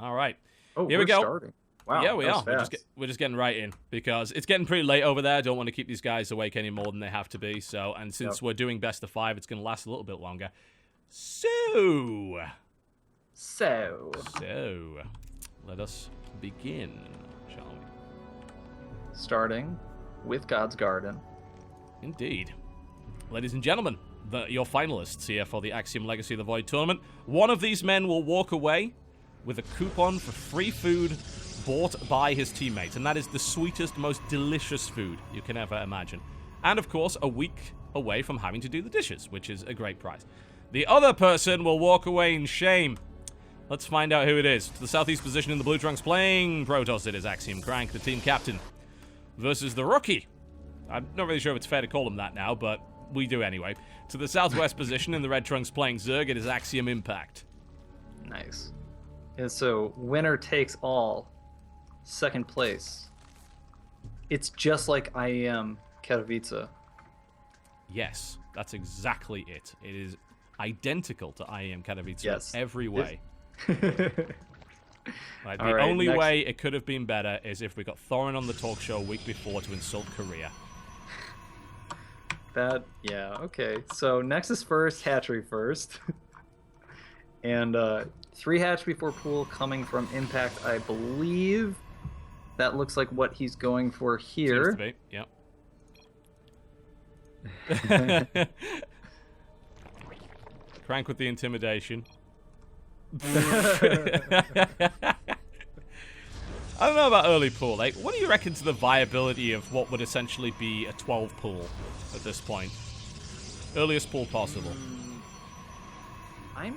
All right. Oh, Here we go. Starting. Wow. Yeah, we are. Fast. We're just getting right in because it's getting pretty late over there. I don't want to keep these guys awake any more than they have to be. So, and since we're doing best of 5, it's going to last a little bit longer. So, let us begin, shall we? Starting with God's Garden. Indeed. Ladies and gentlemen, your finalists here for the Axiom Legacy of the Void tournament. One of these men will walk away with a coupon for free food bought by his teammates, and that is the sweetest, most delicious food you can ever imagine. And, of course, a week away from having to do the dishes, which is a great prize. The other person will walk away in shame. Let's find out who it is. To the southeast position in the blue trunks playing Protoss, it is Axiom Crank, the team captain, versus the rookie. I'm not really sure if it's fair to call him that now, but we do anyway. To the southwest position in the red trunks playing Zerg, it is Axiom Impact. Nice. And so, winner takes all. Second place. It's just like IEM Katowice. Yes, that's exactly it. It is identical to IEM Katowice in every way. Right, the only way it could have been better is if we got Thorin on the talk show a week before to insult Korea. Yeah, okay. So Nexus first, Hatchery first. And 3 hatch before pool coming from Impact, I believe. That looks like what he's going for here. Seems to be, yep. Crank with the intimidation. I don't know about early pool. Like, what do you reckon to the viability of what would essentially be a 12 pool at this point? Earliest pool possible. I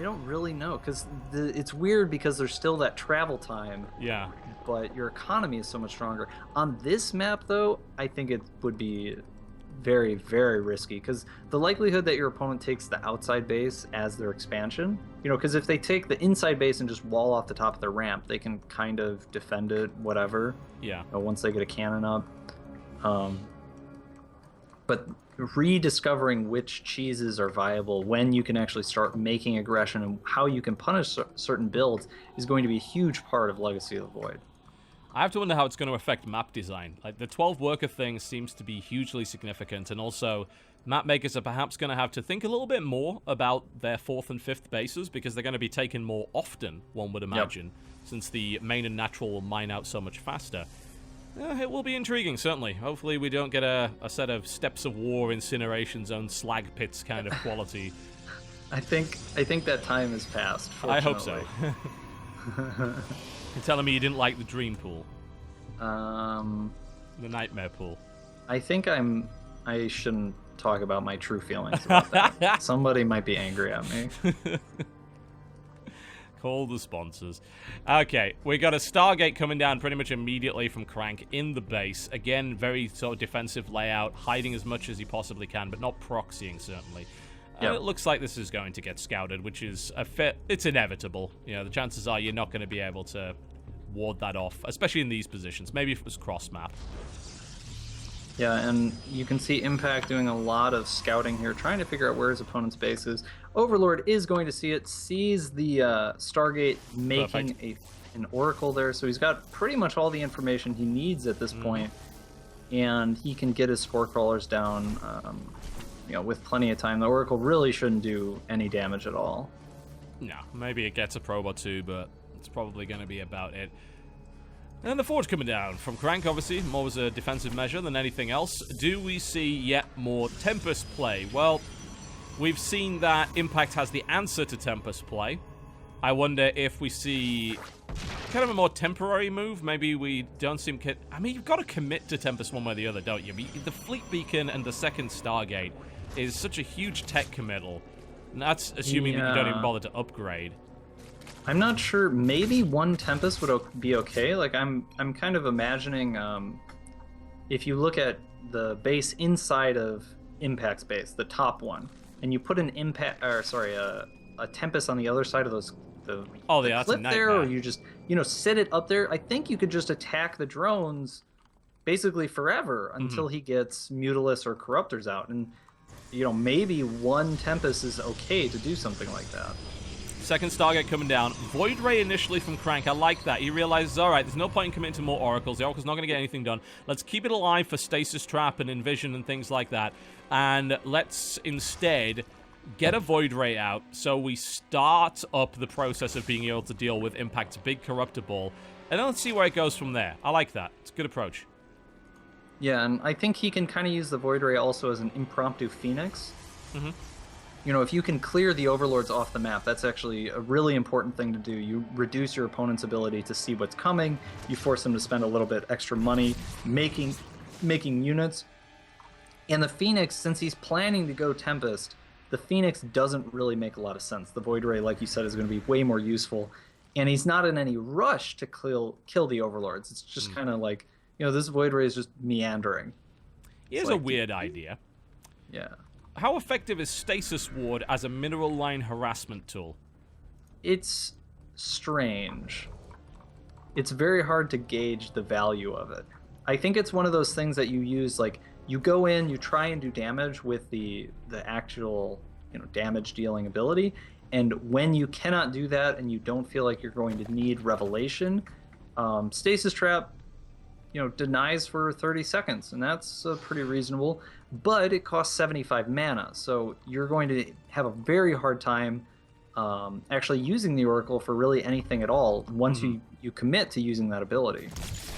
don't really know, because it's weird because there's still that travel time. Yeah. But your economy is so much stronger. On this map, though, I think it would be very, very risky, because the likelihood that your opponent takes the outside base as their expansion, because if they take the inside base and just wall off the top of their ramp, they can kind of defend it, whatever. Yeah. Once they get a cannon up. But rediscovering which cheeses are viable, when you can actually start making aggression, and how you can punish certain builds is going to be a huge part of Legacy of the Void. I have to wonder how it's going to affect map design. Like, the 12 worker thing seems to be hugely significant, and also map makers are perhaps going to have to think a little bit more about their 4th and 5th bases, because they're going to be taken more often, one would imagine, since the main and natural will mine out so much faster. It will be intriguing, certainly. Hopefully we don't get a set of Steps of War, Incineration Zone, Slag Pits kind of quality. I think that time has passed, I hope so. You're telling me you didn't like the Dream Pool? The Nightmare Pool? I think I shouldn't talk about my true feelings about that. Somebody might be angry at me. Call the sponsors. Okay, we got a Stargate coming down pretty much immediately from Crank in the base. Again, very sort of defensive layout, hiding as much as he possibly can, but not proxying, certainly. And it looks like this is going to get scouted, which is it's inevitable. The chances are you're not going to be able to ward that off, especially in these positions. Maybe if it was cross-map. Yeah, and you can see Impact doing a lot of scouting here, trying to figure out where his opponent's base is. Overlord is going to see it, sees the Stargate making an Oracle there, so he's got pretty much all the information he needs at this point, and he can get his Spore Crawlers down with plenty of time. The Oracle really shouldn't do any damage at all. No, maybe it gets a probe or two, but it's probably going to be about it. And the Forge coming down from Crank, obviously, more as a defensive measure than anything else. Do we see yet more Tempest play? Well, we've seen that Impact has the answer to Tempest play. I wonder if we see kind of a more temporary move. Maybe we don't seem... I mean, you've got to commit to Tempest one way or the other, don't you? The Fleet Beacon and the second Stargate is such a huge tech committal. And that's assuming that you don't even bother to upgrade. I'm not sure. Maybe one Tempest would be okay. Like, I'm kind of imagining if you look at the base inside of Impact's base, the top one, and you put a Tempest on the other side of those the cliff there, or you just set it up there. I think you could just attack the drones basically forever until he gets Mutalisk or Corruptors out, and maybe one Tempest is okay to do something like that. Second Stargate coming down. Void Ray initially from Crank. I like that. He realizes, all right, there's no point in committing to more Oracles. The Oracle's not going to get anything done. Let's keep it alive for Stasis Trap and Envision and things like that. And let's instead get a Void Ray out so we start up the process of being able to deal with Impact's big Corruptor Ball. And then let's see where it goes from there. I like that. It's a good approach. Yeah, and I think he can kind of use the Void Ray also as an impromptu Phoenix. Mm-hmm. You know, if you can clear the Overlords off the map, that's actually a really important thing to do. You reduce your opponent's ability to see what's coming. You force them to spend a little bit extra money making units. And the Phoenix, since he's planning to go Tempest, the Phoenix doesn't really make a lot of sense. The Void Ray, like you said, is going to be way more useful. And he's not in any rush to kill the Overlords. It's just kind of like, you know, this Void Ray is just meandering. Here's a weird idea. Yeah. How effective is Stasis Ward as a mineral line harassment tool? It's strange. It's very hard to gauge the value of it. I think it's one of those things that you use, like, you go in, you try and do damage with the actual, you know, damage dealing ability, and when you cannot do that and you don't feel like you're going to need Revelation, Stasis Trap, you know, denies for 30 seconds, and that's pretty reasonable, but it costs 75 mana, so you're going to have a very hard time actually using the Oracle for really anything at all once you commit to using that ability.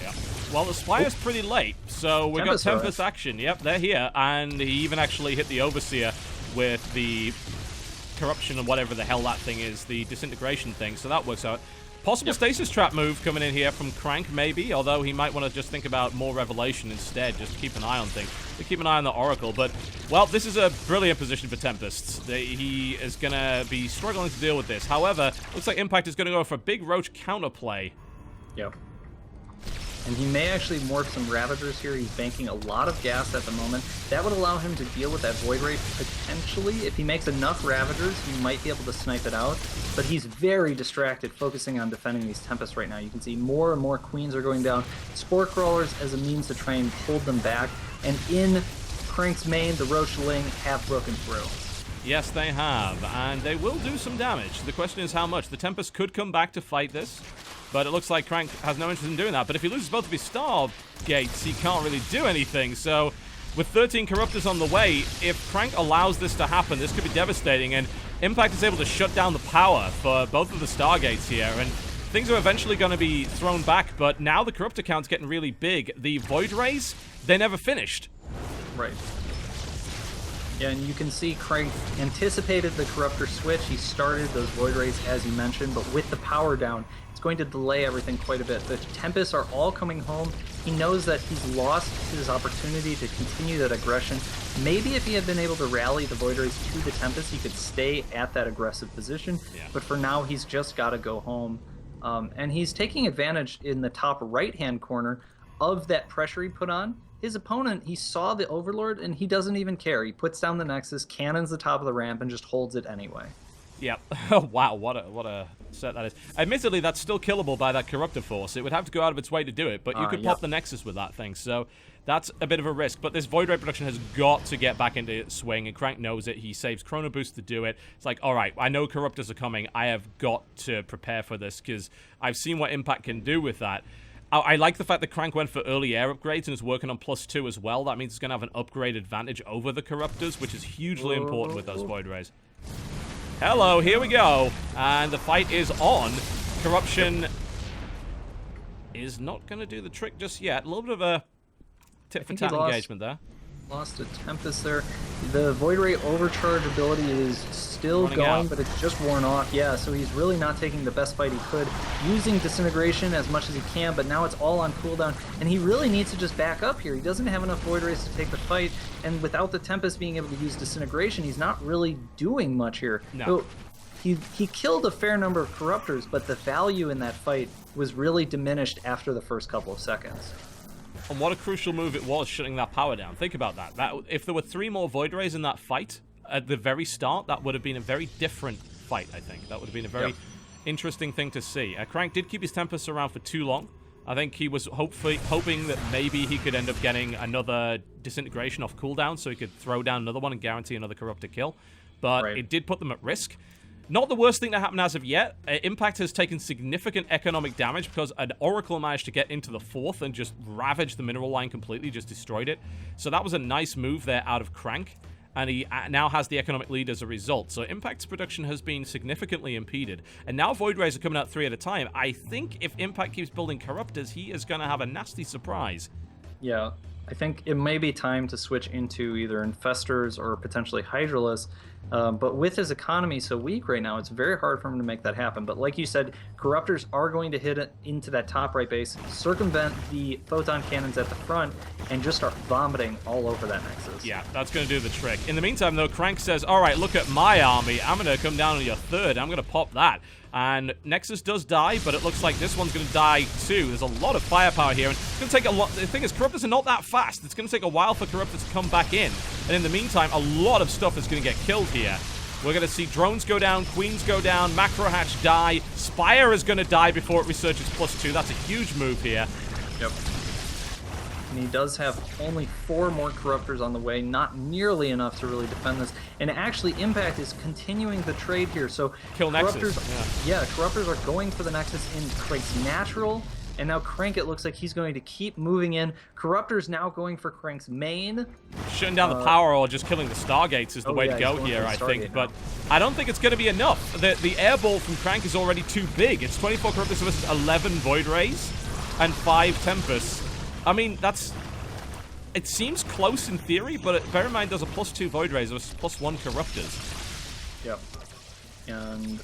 Yeah. Well, the Spire's pretty late, so we got Tempest action. Yep, they're here, and he even actually hit the Overseer with the Corruption and whatever the hell that thing is, the Disintegration thing, so that works out. Possible Stasis Trap move coming in here from Crank, maybe, although he might want to just think about more Revelation instead, just keep an eye on things. But keep an eye on the Oracle, but, well, this is a brilliant position for Tempest. He is going to be struggling to deal with this. However, looks like Impact is going to go for a big Roach counterplay. Yep. And he may actually morph some Ravagers here. He's banking a lot of gas at the moment. That would allow him to deal with that Void Ray potentially. If he makes enough Ravagers, he might be able to snipe it out. But he's very distracted, focusing on defending these Tempests right now. You can see more and more Queens are going down. Spore Crawlers as a means to try and hold them back. And in Crank's main, the Roach Ling have broken through. Yes, they have, and they will do some damage. The question is how much. The Tempest could come back to fight this, but it looks like Crank has no interest in doing that. But if he loses both of his Stargates, he can't really do anything. So with 13 Corruptors on the way, if Crank allows this to happen, this could be devastating. And Impact is able to shut down the power for both of the Stargates here. And things are eventually going to be thrown back, but now the Corruptor count's getting really big. The Void Rays, they never finished. Right. Yeah, and you can see Crank anticipated the Corruptor switch. He started those Void Rays, as you mentioned, but with the power down, it's going to delay everything quite a bit. The Tempests are all coming home. He knows that he's lost his opportunity to continue that aggression. Maybe if he had been able to rally the Void Rays to the Tempest, he could stay at that aggressive position. Yeah. But for now, he's just got to go home. And he's taking advantage in the top right-hand corner of that pressure he put on. His opponent, he saw the Overlord, and he doesn't even care. He puts down the Nexus, cannons the top of the ramp, and just holds it anyway. Yep. Wow, what a set that is. Admittedly, that's still killable by that Corruptor Force. It would have to go out of its way to do it, but you could pop the Nexus with that thing, so that's a bit of a risk. But this Void Ray production has got to get back into swing, and Crank knows it. He saves Chrono Boost to do it. It's like, all right, I know Corruptors are coming. I have got to prepare for this, because I've seen what Impact can do with that. I like the fact that Crank went for early air upgrades and is working on +2 as well. That means it's going to have an upgrade advantage over the Corruptors, which is hugely important with those Void Rays. Hello, here we go. And the fight is on. Corruption is not going to do the trick just yet. A little bit of a tit-for-tat engagement there. Lost a Tempest there. The Void Ray overcharge ability is still going, but it's just worn off. Yeah, so he's really not taking the best fight he could, using Disintegration as much as he can, but now it's all on cooldown, and he really needs to just back up here. He doesn't have enough Void Rays to take the fight, and without the Tempest being able to use Disintegration, he's not really doing much here. No. So he killed a fair number of Corruptors, but the value in that fight was really diminished after the first couple of seconds. And what a crucial move it was, shutting that power down. Think about that. If there were 3 more Void Rays in that fight at the very start, that would have been a very different fight, I think. That would have been a very interesting thing to see. Crank did keep his Tempest around for too long. I think he was hoping that maybe he could end up getting another Disintegration off cooldown so he could throw down another one and guarantee another Corruptor kill. But it did put them at risk. Not the worst thing to happen as of yet. Impact has taken significant economic damage because an Oracle managed to get into the 4th and just ravaged the mineral line completely, just destroyed it. So that was a nice move there out of Crank, and he now has the economic lead as a result. So Impact's production has been significantly impeded. And now Void Rays are coming out 3 at a time. I think if Impact keeps building Corruptors, he is going to have a nasty surprise. Yeah, I think it may be time to switch into either Infestors or potentially Hydralisk. But with his economy so weak right now, it's very hard for him to make that happen. But like you said, Corruptors are going to hit into that top right base, circumvent the photon cannons at the front, and just start vomiting all over that Nexus. Yeah, that's going to do the trick. In the meantime, though, Crank says, all right, look at my army. I'm going to come down on your 3rd. I'm going to pop that. And Nexus does die, but it looks like this one's going to die too. There's a lot of firepower here, and it's going to take a lot. The thing is, Corruptors are not that fast. It's going to take a while for Corruptors to come back in. And in the meantime, a lot of stuff is going to get killed here. We're going to see drones go down, queens go down, macro hatch die, Spire is going to die before it researches +2. That's a huge move here. Yep. And he does have only 4 more Corruptors on the way, not nearly enough to really defend this. And actually, Impact is continuing the trade here. So Kill Nexus. Corruptors are going for the Nexus in Crank's natural. And now Crank, it looks like he's going to keep moving in. Corruptor's now going for Crank's main. Shutting down the power or just killing the Stargates is the way to go here, I think. But I don't think it's going to be enough. The air ball from Crank is already too big. It's 24 Corruptors versus 11 Void Rays and 5 Tempests. I mean, it seems close in theory, but bear in mind there's a +2 Void Rays, there's +1 Corruptors. Yep. And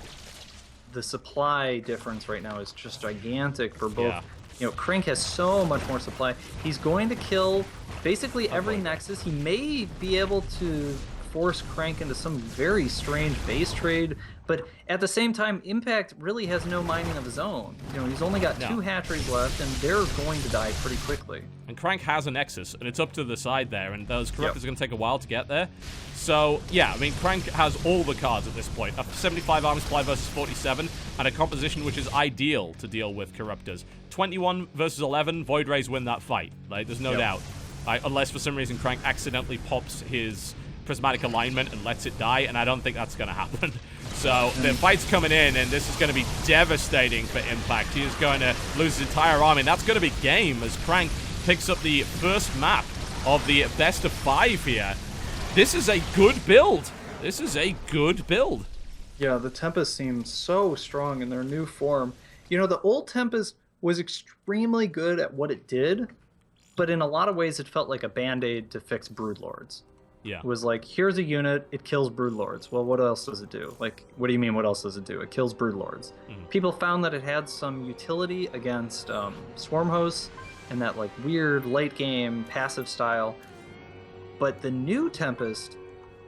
the supply difference right now is just gigantic for both. Yeah. You know, Crank has so much more supply. He's going to kill basically every Nexus. He may be able to force Crank into some very strange base trade, but at the same time, Impact really has no mining of his own. You know, he's only got 2 hatcheries left, and they're going to die pretty quickly. And Crank has a Nexus, and it's up to the side there, and those Corruptors are going to take a while to get there. So, yeah, I mean, Crank has all the cards at this point. A 75 armor supply versus 47, and a composition which is ideal to deal with Corruptors. 21 versus 11, Void Rays win that fight. Like, there's no doubt. Unless for some reason Crank accidentally pops his prismatic alignment and lets it die, and I don't think that's going to happen. So the fight's coming in, and this is going to be devastating for Impact. He is going to lose his entire army, and that's going to be game as Crank picks up the first map of the best of 5 here. This is a good build. This is a good build. Yeah, the Tempest seems so strong in their new form. You know, the old Tempest was extremely good at what it did, but in a lot of ways it felt like a band-aid to fix Broodlords. Yeah. It was like, here's a unit, it kills Broodlords. Well, what else does it do? Like, what do you mean, what else does it do? It kills Broodlords. People found that it had some utility against Swarm Hosts and that, like, weird late-game passive style. But the new Tempest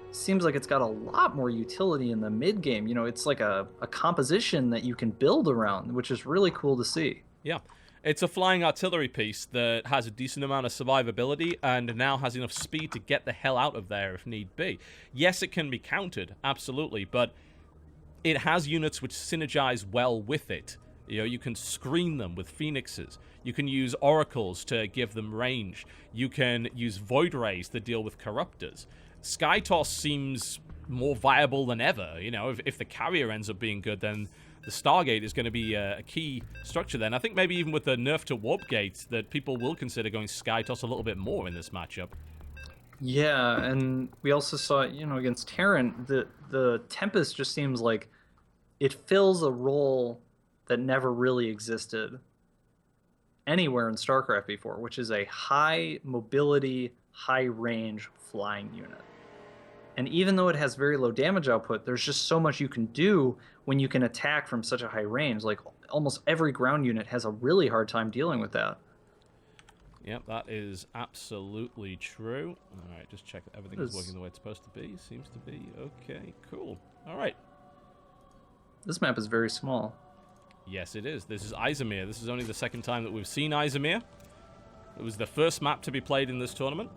seems like it's got a lot more utility in the mid-game. You know, it's like a composition that you can build around, which is really cool to see. Yeah. It's a flying artillery piece that has a decent amount of survivability and now has enough speed to get the hell out of there if need be. Yes, it can be countered, absolutely, but it has units which synergize well with it. You know, you can screen them with Phoenixes. You can use Oracles to give them range. You can use Void Rays to deal with Corruptors. Skytoss seems more viable than ever. You know, if the carrier ends up being good, then the Stargate is going to be a key structure then. I think maybe even with the nerf to Warp Gate that people will consider going Skytoss a little bit more in this matchup. Yeah, and we also saw, you know, against Terran, the Tempest just seems like it fills a role that never really existed anywhere in StarCraft before, which is a high mobility, high range flying unit. And even though it has very low damage output, there's just so much you can do when you can attack from such a high range. Like, almost every ground unit has a really hard time dealing with that. Yep, that is absolutely true. All right, just check that everything is working the way it's supposed to be. Seems to be. Okay, cool. All right. This map is very small. Yes, it is. This is Izimir. This is only the second time that we've seen Izimir. It was the first map to be played in this tournament,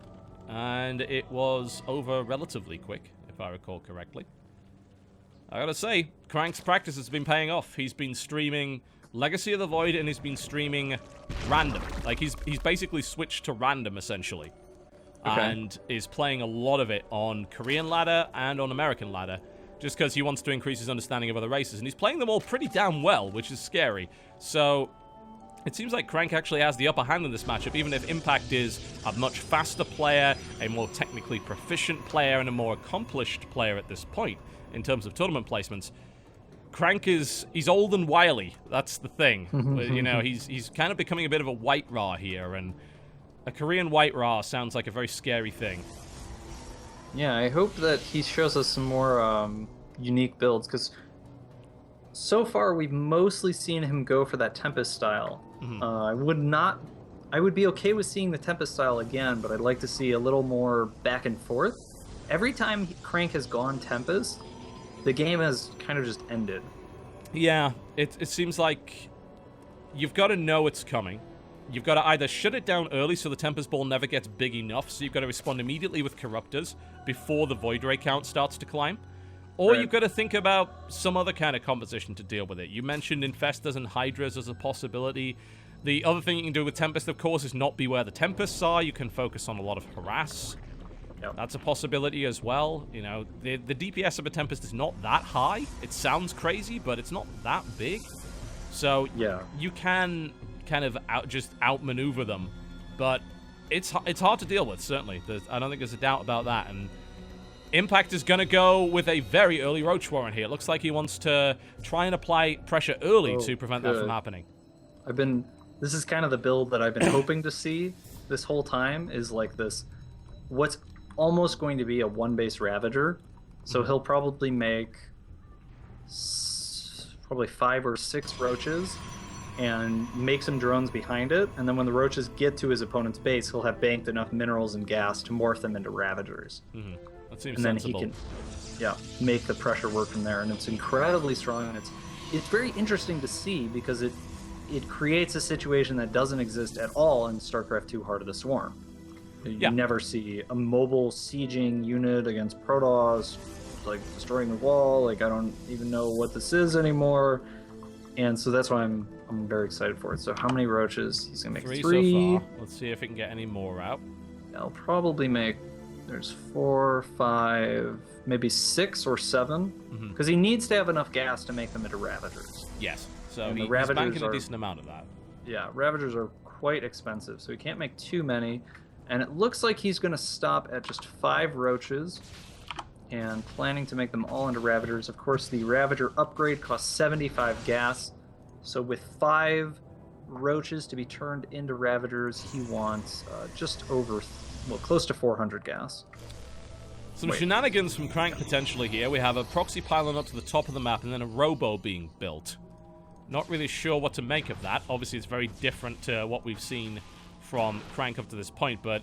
and it was over relatively quick, if I recall correctly. I gotta say, Crank's practice has been paying off. He's been streaming Legacy of the Void, and he's been streaming random. Like, he's basically switched to random, essentially. Okay. And is playing a lot of it on Korean ladder and on American ladder. just because he wants to increase his understanding of other races. And he's playing them all pretty damn well, which is scary. So it seems like Crank actually has the upper hand in this matchup, even if Impact is a much faster player, a more technically proficient player, and a more accomplished player at this point in terms of tournament placements. Crank he's old and wily. That's the thing. You know, he's kind of becoming a bit of a white Ra here, and a Korean white Ra sounds like a very scary thing. Yeah, I hope that he shows us some more unique builds, because so far we've mostly seen him go for that Tempest style. I would be okay with seeing the Tempest style again, but I'd like to see a little more back and forth. Every time Crank has gone Tempest, the game has kind of just ended. Yeah, it seems like you've got to know it's coming. You've got to either shut it down early so the Tempest Ball never gets big enough, so you've got to respond immediately with Corruptors before the Void Ray count starts to climb, or you've got to think about some other kind of composition to deal with it. You mentioned Infestors and Hydras as a possibility. The other thing you can do with Tempest, of course, is not be where the Tempests are. You can focus on a lot of Harass. That's a possibility as well. You know, the DPS of a Tempest is not that high. It sounds crazy, but it's not that big. So you can kind of outmaneuver them, but it's hard to deal with, certainly. I don't think there's a doubt about that. And Impact is going to go with a very early Roach Warren here. It looks like he wants to try and apply pressure early to prevent that from happening. This is kind of the build that I've been hoping to see this whole time, is like this, what's almost going to be a one-base Ravager. So he'll probably make probably 5 or 6 Roaches and make some drones behind it, and then when the Roaches get to his opponent's base, he'll have banked enough minerals and gas to morph them into Ravagers. That seems and then sensible. He can make the pressure work from there, and it's incredibly strong, and it's very interesting to see, because it creates a situation that doesn't exist at all in StarCraft 2 Heart of the Swarm. You never see a mobile sieging unit against Protoss, like destroying the wall. Like, I don't even know what this is anymore, and so that's why I'm very excited for it. So how many Roaches? He's gonna make 3 so far. Let's see if it can get any more out. I'll probably make, there's 4, 5, maybe 6 or 7, because he needs to have enough gas to make them into Ravagers. Yes, so he's Ravagers banking a decent amount of that. Yeah, Ravagers are quite expensive, so he can't make too many. And it looks like he's going to stop at just 5 Roaches and planning to make them all into Ravagers. Of course, the Ravager upgrade costs 75 gas. So with 5 Roaches to be turned into Ravagers, he wants just over, close to 400 gas. Some shenanigans from Crank potentially here. We have a proxy pylon up to the top of the map and then a robo being built. Not really sure what to make of that. Obviously, it's very different to what we've seen from Crank up to this point, but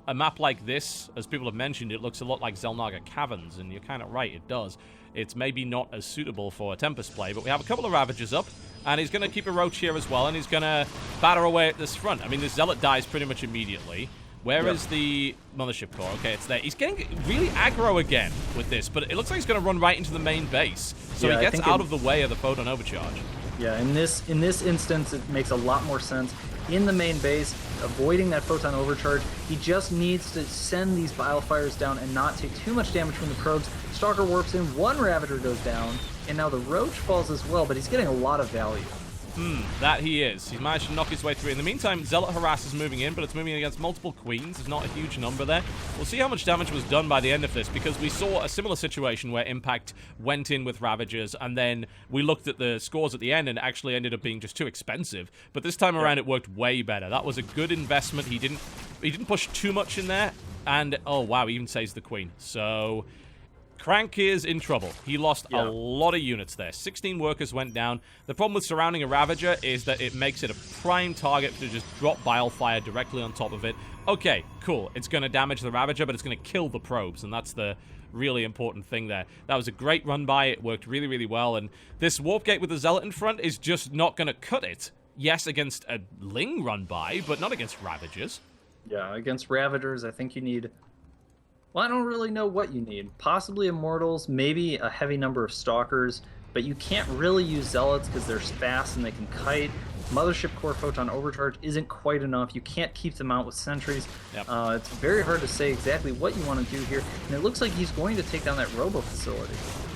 a map like this, as people have mentioned, it looks a lot like Xel'Naga Caverns, and you're kind of right, it does. It's maybe not as suitable for a Tempest play, but we have a couple of Ravagers up, and he's going to keep a Roach here as well, and he's going to batter away at this front. I mean, the Zealot dies pretty much immediately. Where is the Mothership Core? Okay, it's there. He's getting really aggro again with this, but it looks like he's going to run right into the main base, so he gets out of the way of the Photon Overcharge. Yeah, in this instance, it makes a lot more sense. In the main base, avoiding that Photon Overcharge, he just needs to send these Bilefires down and not take too much damage from the probes. Stalker warps in, 1 Ravager goes down, and now the Roach falls as well, but he's getting a lot of value. That he is. He's managed to knock his way through. In the meantime, Zealot Harass is moving in, but it's moving against multiple Queens. There's not a huge number there. We'll see how much damage was done by the end of this, because we saw a similar situation where Impact went in with Ravagers, and then we looked at the scores at the end, and it actually ended up being just too expensive. But this time around, it worked way better. That was a good investment. He didn't push too much in there, and oh wow, he even saves the Queen. So Crank is in trouble. He lost a lot of units there. 16 workers went down. The problem with surrounding a Ravager is that it makes it a prime target to just drop Bilefire directly on top of it. Okay, cool. It's going to damage the Ravager, but it's going to kill the probes, and that's the really important thing there. That was a great run by. It worked really, really well, and this Warp Gate with the Zealot in front is just not going to cut it. Yes, against a Ling run by, but not against Ravagers. Yeah, against Ravagers, I think you need... Well, I don't really know what you need. Possibly Immortals, maybe a heavy number of Stalkers, but you can't really use Zealots because they're fast and they can kite. Mothership Core Photon Overcharge isn't quite enough. You can't keep them out with sentries. It's very hard to say exactly what you want to do here, and it looks like he's going to take down that Robo facility.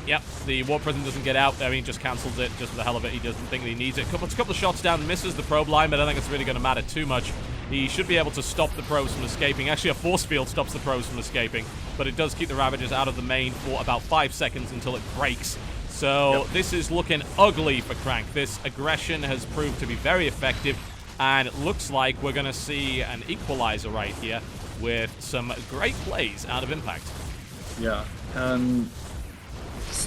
Yep, the Warp Prism doesn't get out. I mean, just cancels it just for the hell of it. He doesn't think that he needs it. Couple of shots down, misses the probe line, but I don't think it's really going to matter too much. He should be able to stop the probes from escaping. Actually, a force field stops the probes from escaping, but it does keep the Ravagers out of the main for about 5 seconds until it breaks. So this is looking ugly for Crank. This aggression has proved to be very effective, and it looks like we're going to see an equalizer right here with some great plays out of Impact. Yeah.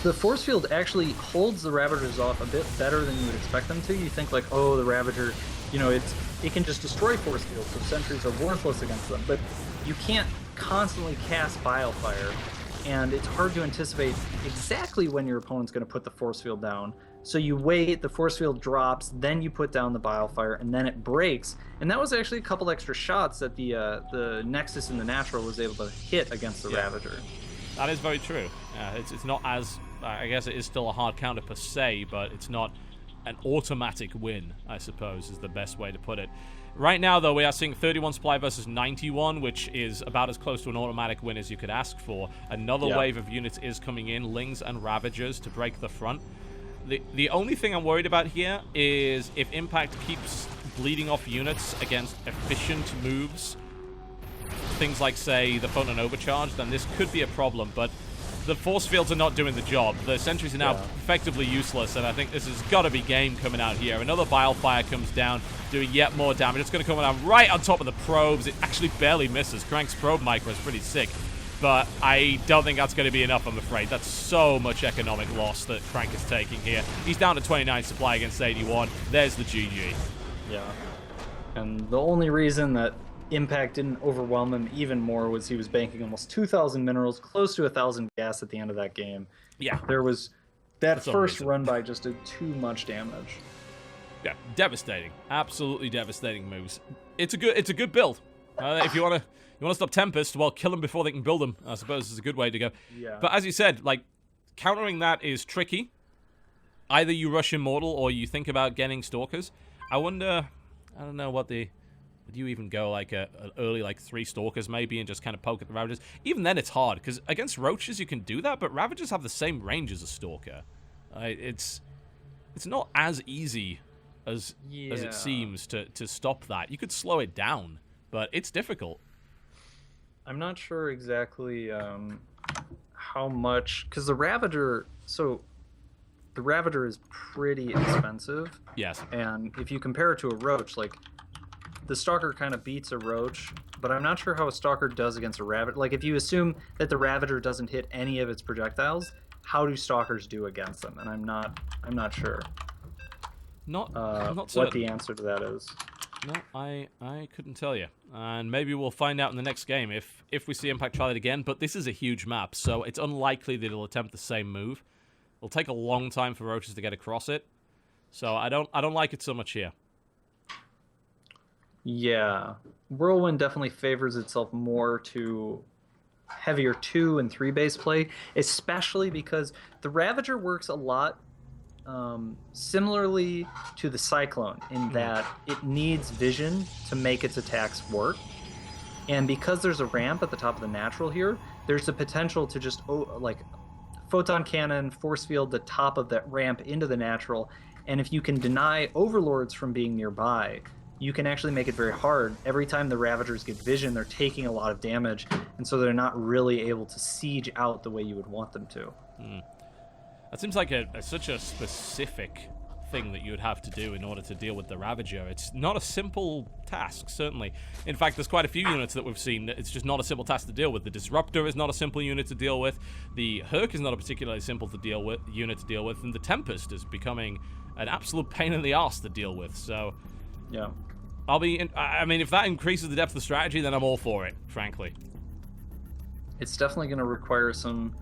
The force field actually holds the Ravagers off a bit better than you would expect them to. You think like, oh, the Ravager, you know, it can just destroy force fields, so sentries are worthless against them. But you can't constantly cast Bilefire, and it's hard to anticipate exactly when your opponent's going to put the force field down. So you wait, the force field drops, then you put down the Bilefire, and then it breaks. And that was actually a couple extra shots that the Nexus in the Natural was able to hit against the Ravager. That is very true. It's not as... I guess it is still a hard counter per se, but it's not an automatic win, I suppose, is the best way to put it. Right now, though, we are seeing 31 supply versus 91, which is about as close to an automatic win as you could ask for. Another wave of units is coming in, Lings and Ravagers, to break the front. The only thing I'm worried about here is if Impact keeps bleeding off units against efficient moves, things like, say, the Photon Overcharge, then this could be a problem, but the force fields are not doing the job. The sentries are now effectively useless, and I think this has got to be game coming out here. Another Bilefire comes down, doing yet more damage. It's going to come down right on top of the probes. It actually barely misses. Crank's probe micro is pretty sick, but I don't think that's going to be enough, I'm afraid. That's so much economic loss that Crank is taking here. He's down to 29 supply against 81. There's the GG. Yeah. And the only reason that Impact didn't overwhelm him even more was he was banking almost 2,000 minerals, close to 1,000 gas at the end of that game. Yeah. There was... That first run by just did too much damage. Yeah, devastating. Absolutely devastating moves. It's a good build. If you want to stop Tempest, well, kill them before they can build them, I suppose is a good way to go. Yeah. But as you said, like, countering that is tricky. Either you rush Immortal or you think about getting Stalkers. I wonder... I don't know what the... Would you even go like an early like 3 Stalkers maybe and just kind of poke at the Ravagers? Even then it's hard, because against Roaches you can do that, but Ravagers have the same range as a Stalker. It's not as easy as it seems to stop that. You could slow it down, but it's difficult. I'm not sure exactly how much, because the Ravager... So the Ravager is pretty expensive. Yes. And if you compare it to a Roach, like... The Stalker kind of beats a Roach, but I'm not sure how a Stalker does against a Ravager. Like, if you assume that the Ravager doesn't hit any of its projectiles, how do Stalkers do against them? And I'm not sure. Not what the answer to that is. No, I couldn't tell you. And maybe we'll find out in the next game if we see Impact try it again. But this is a huge map, so it's unlikely that it'll attempt the same move. It'll take a long time for Roaches to get across it. So I don't like it so much here. Yeah, Whirlwind definitely favors itself more to heavier 2 and 3 base play, especially because the Ravager works a lot similarly to the Cyclone in that it needs vision to make its attacks work. And because there's a ramp at the top of the Natural here, there's the potential to just like Photon Cannon, Force Field the top of that ramp into the Natural, and if you can deny Overlords from being nearby, you can actually make it very hard. Every time the Ravagers get vision, they're taking a lot of damage, and so they're not really able to siege out the way you would want them to. That seems like such a specific thing that you would have to do in order to deal with the Ravager. It's not a simple task, certainly. In fact, there's quite a few units that we've seen that it's just not a simple task to deal with. The Disruptor is not a simple unit to deal with. The Herc is not a particularly simple unit to deal with, and the Tempest is becoming an absolute pain in the arse to deal with. So, yeah. I mean, if that increases the depth of the strategy, then I'm all for it, frankly. It's definitely going to require some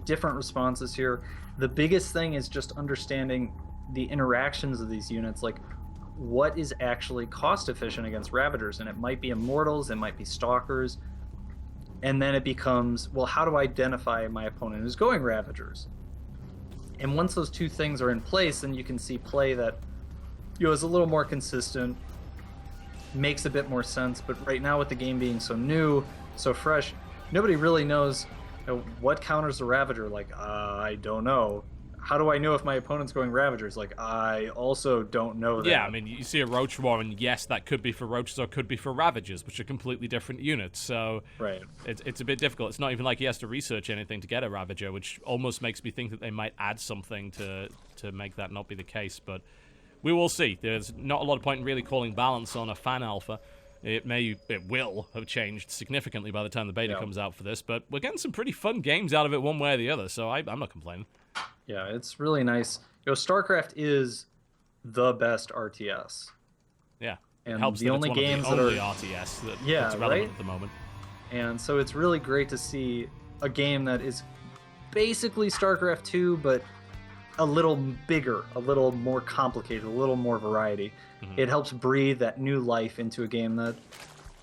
different responses here. The biggest thing is just understanding the interactions of these units, like what is actually cost efficient against Ravagers, and it might be Immortals, it might be Stalkers, and then it becomes, well, how do I identify my opponent who's going Ravagers? And once those two things are in place, then you can see play that, you know, is a little more consistent, makes a bit more sense. But right now, with the game being so new, so fresh, nobody really knows What counters the Ravager? Like, I don't know. How do I know if my opponent's going Ravagers? Like, I also don't know that. Yeah, I mean, you see a Roach War, and yes, that could be for Roaches or could be for Ravagers, which are completely different units, so Right. it's a bit difficult. It's not even like he has to research anything to get a Ravager, which almost makes me think that they might add something to make that not be the case, but we will see. There's not a lot of point in really calling balance on a fan alpha. It will have changed significantly by the time the beta comes out for this, but we're getting some pretty fun games out of it one way or the other, so I'm not complaining. Yeah, it's really nice. StarCraft is the best RTS. Yeah, and it helps the that only it's one games of the only that are RTS that's relevant right? at the moment. And so it's really great to see a game that is basically StarCraft 2, but a little bigger, a little more complicated, a little more variety. Mm-hmm. It helps breathe that new life into a game that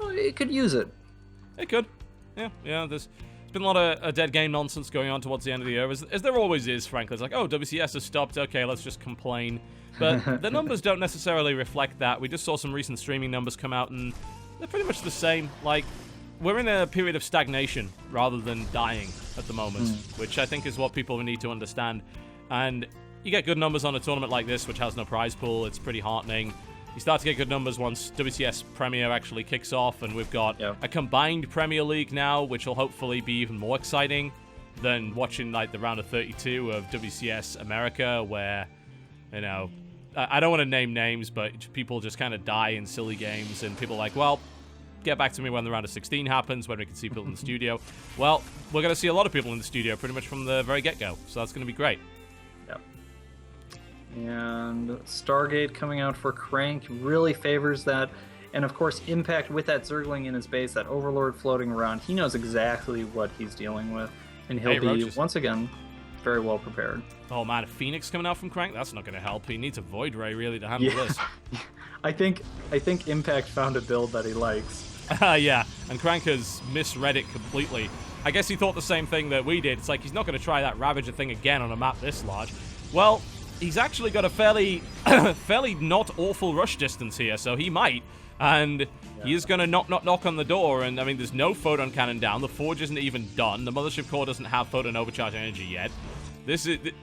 it could use it. It could. Yeah, there's been a lot of dead game nonsense going on towards the end of the year, as there always is, frankly. It's like, oh, WCS has stopped, okay, let's just complain. But the numbers don't necessarily reflect that. We just saw some recent streaming numbers come out, and they're pretty much the same. Like, we're in a period of stagnation rather than dying at the moment, which I think is what people need to understand. And you get good numbers on a tournament like this, which has no prize pool. It's pretty heartening. You start to get good numbers once WCS Premier actually kicks off, and we've got a combined Premier League now, which will hopefully be even more exciting than watching like the round of 32 of WCS America, where, you know, I don't want to name names, but people just kind of die in silly games, and people are like, well, get back to me when the round of 16 happens, when we can see people in the studio. Well, we're going to see a lot of people in the studio pretty much from the very get-go, so that's going to be great. Yep. And Stargate coming out for Crank really favors that. And of course, Impact with that Zergling in his base, that Overlord floating around, he knows exactly what he's dealing with. And he'll be, once again, very well prepared. Oh man, a Phoenix coming out from Crank? That's not going to help. He needs a Void Ray, really, to handle this. I think Impact found a build that he likes. Yeah, and Crank has misread it completely. I guess he thought the same thing that we did. It's like, he's not going to try that Ravager thing again on a map this large. Well, he's actually got a fairly not awful rush distance here, so he might. And he is going to knock on the door, and I mean, there's no photon cannon down. The Forge isn't even done. The Mothership Core doesn't have photon overcharge energy yet.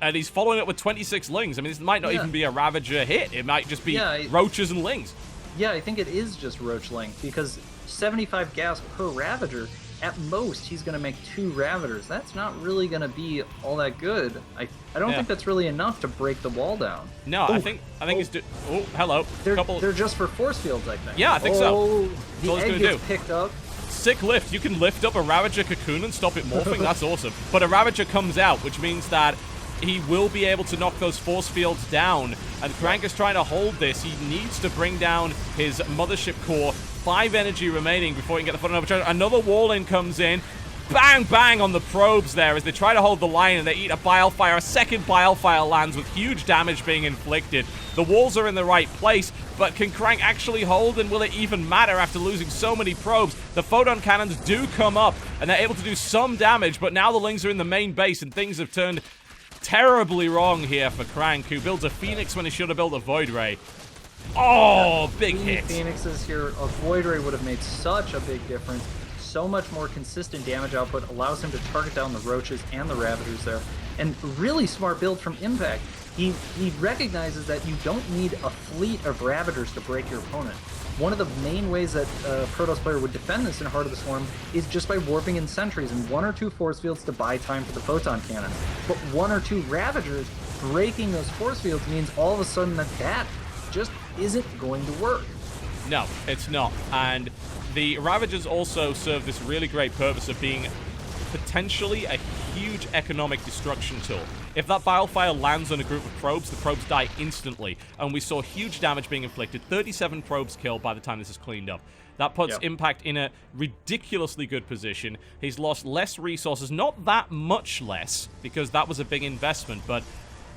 And he's following it with 26 Lings. I mean, this might not even be a Ravager hit. It might just be Roaches and Lings. Yeah, I think it is just Roach Ling, because 75 gas per Ravager, at most he's going to make 2 Ravagers. That's not really going to be all that good. I don't think that's really enough to break the wall down. No, I think he's oh, hello. They're just for force fields, I think. Yeah, I think so. The egg gets picked up. Sick lift. You can lift up a Ravager Cocoon and stop it morphing. That's awesome. But a Ravager comes out, which means that he will be able to knock those force fields down. And Crank is trying to hold this. He needs to bring down his Mothership Core. 5 energy remaining before he can get the photon overcharge. Another wall-in comes in. Bang, bang on the probes there as they try to hold the line, and they eat a Bilefire. A second Bilefire lands with huge damage being inflicted. The walls are in the right place, but can Crank actually hold, and will it even matter after losing so many probes? The photon cannons do come up, and they're able to do some damage, but now the Lings are in the main base, and things have turned terribly wrong here for Crank, who builds a Phoenix when he should have built a Void Ray. Oh, big hit. Phoenixes here. A Void Ray would have made such a big difference. So much more consistent damage output allows him to target down the Roaches and the Ravagers there. And really smart build from Impact. He recognizes that you don't need a fleet of Ravagers to break your opponent. One of the main ways that a Protoss player would defend this in Heart of the Swarm is just by warping in sentries and 1 or 2 force fields to buy time for the photon cannon. But 1 or 2 Ravagers breaking those force fields means all of a sudden that just isn't going to work. No, it's not. And the Ravagers also serve this really great purpose of being potentially a huge economic destruction tool. If that Bilefire lands on a group of probes, the probes die instantly. And we saw huge damage being inflicted. 37 probes killed by the time this is cleaned up. That puts Impact in a ridiculously good position. He's lost less resources, not that much less, because that was a big investment, but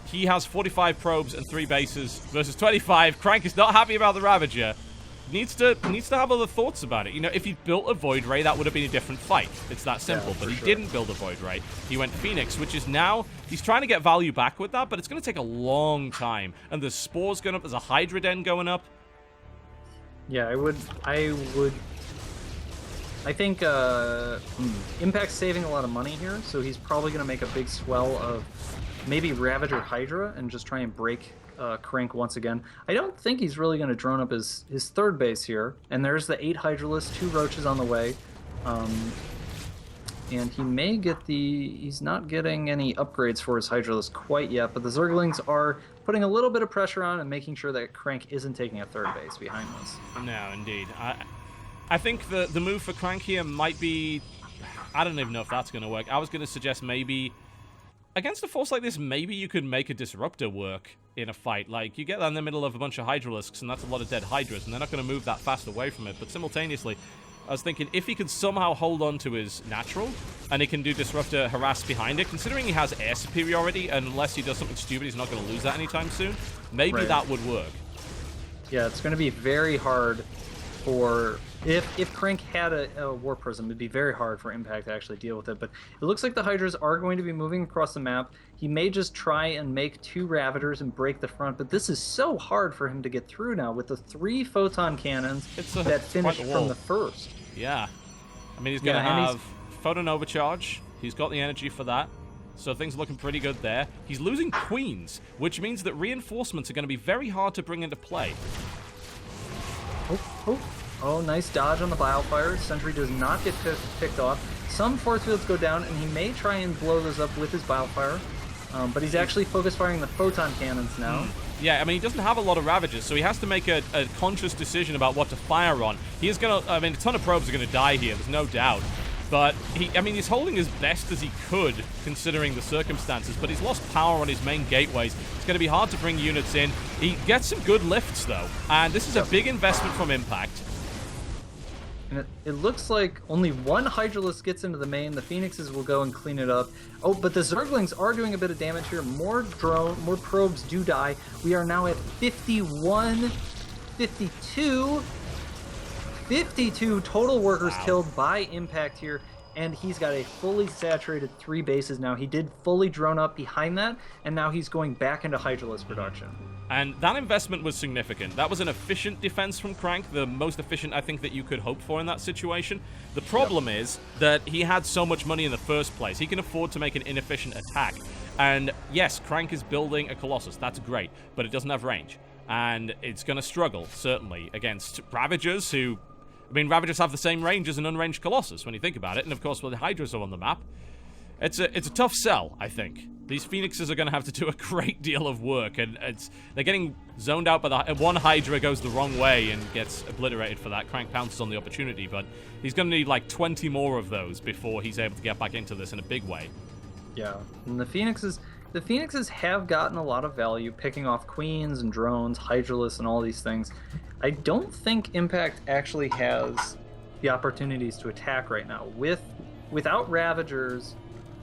he has 45 probes and 3 bases versus 25. Crank is not happy about the Ravager. Needs to have other thoughts about it. You know, if he'd built a Void Ray, that would have been a different fight. It's that simple. But he didn't build a Void Ray. He went Phoenix, which is now... He's trying to get value back with that, but it's going to take a long time. And there's Spores going up. There's a Hydra Den going up. Yeah, I would I think Impact's saving a lot of money here, so he's probably going to make a big swell of maybe Ravager Hydra and just try and break Crank once again. I don't think he's really going to drone up his third base here, and there's the 8 Hydralisks, 2 Roaches on the way. And he may get he's not getting any upgrades for his Hydralisk quite yet, but the Zerglings are putting a little bit of pressure on and making sure that Crank isn't taking a third base behind this. No, indeed. I think the move for Crank here might be... I don't even know if that's going to work. I was going to suggest maybe... Against a force like this, maybe you could make a Disruptor work in a fight. Like, you get that in the middle of a bunch of Hydralisks, and that's a lot of dead Hydras, and they're not going to move that fast away from it. But simultaneously... I was thinking, if he could somehow hold on to his natural, and he can do Disruptor harass behind it, considering he has air superiority, and unless he does something stupid, he's not going to lose that anytime soon, maybe that would work. Yeah, it's going to be very hard for... If Crank had a War Prism, it'd be very hard for Impact to actually deal with it, but it looks like the Hydras are going to be moving across the map. He may just try and make 2 Ravagers and break the front, but this is so hard for him to get through now with the 3 Photon Cannons that finished from the first. Yeah. I mean, he's going to have Photon Overcharge. He's got the energy for that. So things are looking pretty good there. He's losing Queens, which means that reinforcements are going to be very hard to bring into play. Oh, nice dodge on the Biofire. Sentry does not get picked off. Some force fields go down, and he may try and blow those up with his Biofire. But he's actually focus firing the Photon Cannons now. Yeah, I mean, he doesn't have a lot of Ravagers, so he has to make a conscious decision about what to fire on. He is going to... I mean, a ton of probes are going to die here, there's no doubt. But, he's holding as best as he could, considering the circumstances, but he's lost power on his main gateways. It's going to be hard to bring units in. He gets some good lifts, though, and this is a big investment from Impact. And it looks like only 1 Hydralisk gets into the main. The Phoenixes will go and clean it up. Oh, but the Zerglings are doing a bit of damage here. More probes do die. We are now at 51, 52. 52 total workers killed by Impact here. And he's got a fully saturated 3 bases now. He did fully drone up behind that, and now he's going back into Hydralisk production. And that investment was significant. That was an efficient defense from Crank, the most efficient, I think, that you could hope for in that situation. The problem is that he had so much money in the first place. He can afford to make an inefficient attack. And yes, Crank is building a Colossus. That's great, but it doesn't have range. And it's going to struggle, certainly, against Ravagers who... I mean, Ravagers have the same range as an unranged Colossus, when you think about it. And, of course, when the Hydras are on the map, it's a tough sell, I think. These Phoenixes are going to have to do a great deal of work, and they're getting zoned out by the... One Hydra goes the wrong way and gets obliterated for that. Crank pounces on the opportunity, but he's going to need, like, 20 more of those before he's able to get back into this in a big way. Yeah, and the Phoenixes have gotten a lot of value, picking off Queens and Drones, Hydralisks, and all these things. I don't think Impact actually has the opportunities to attack right now. Without Ravagers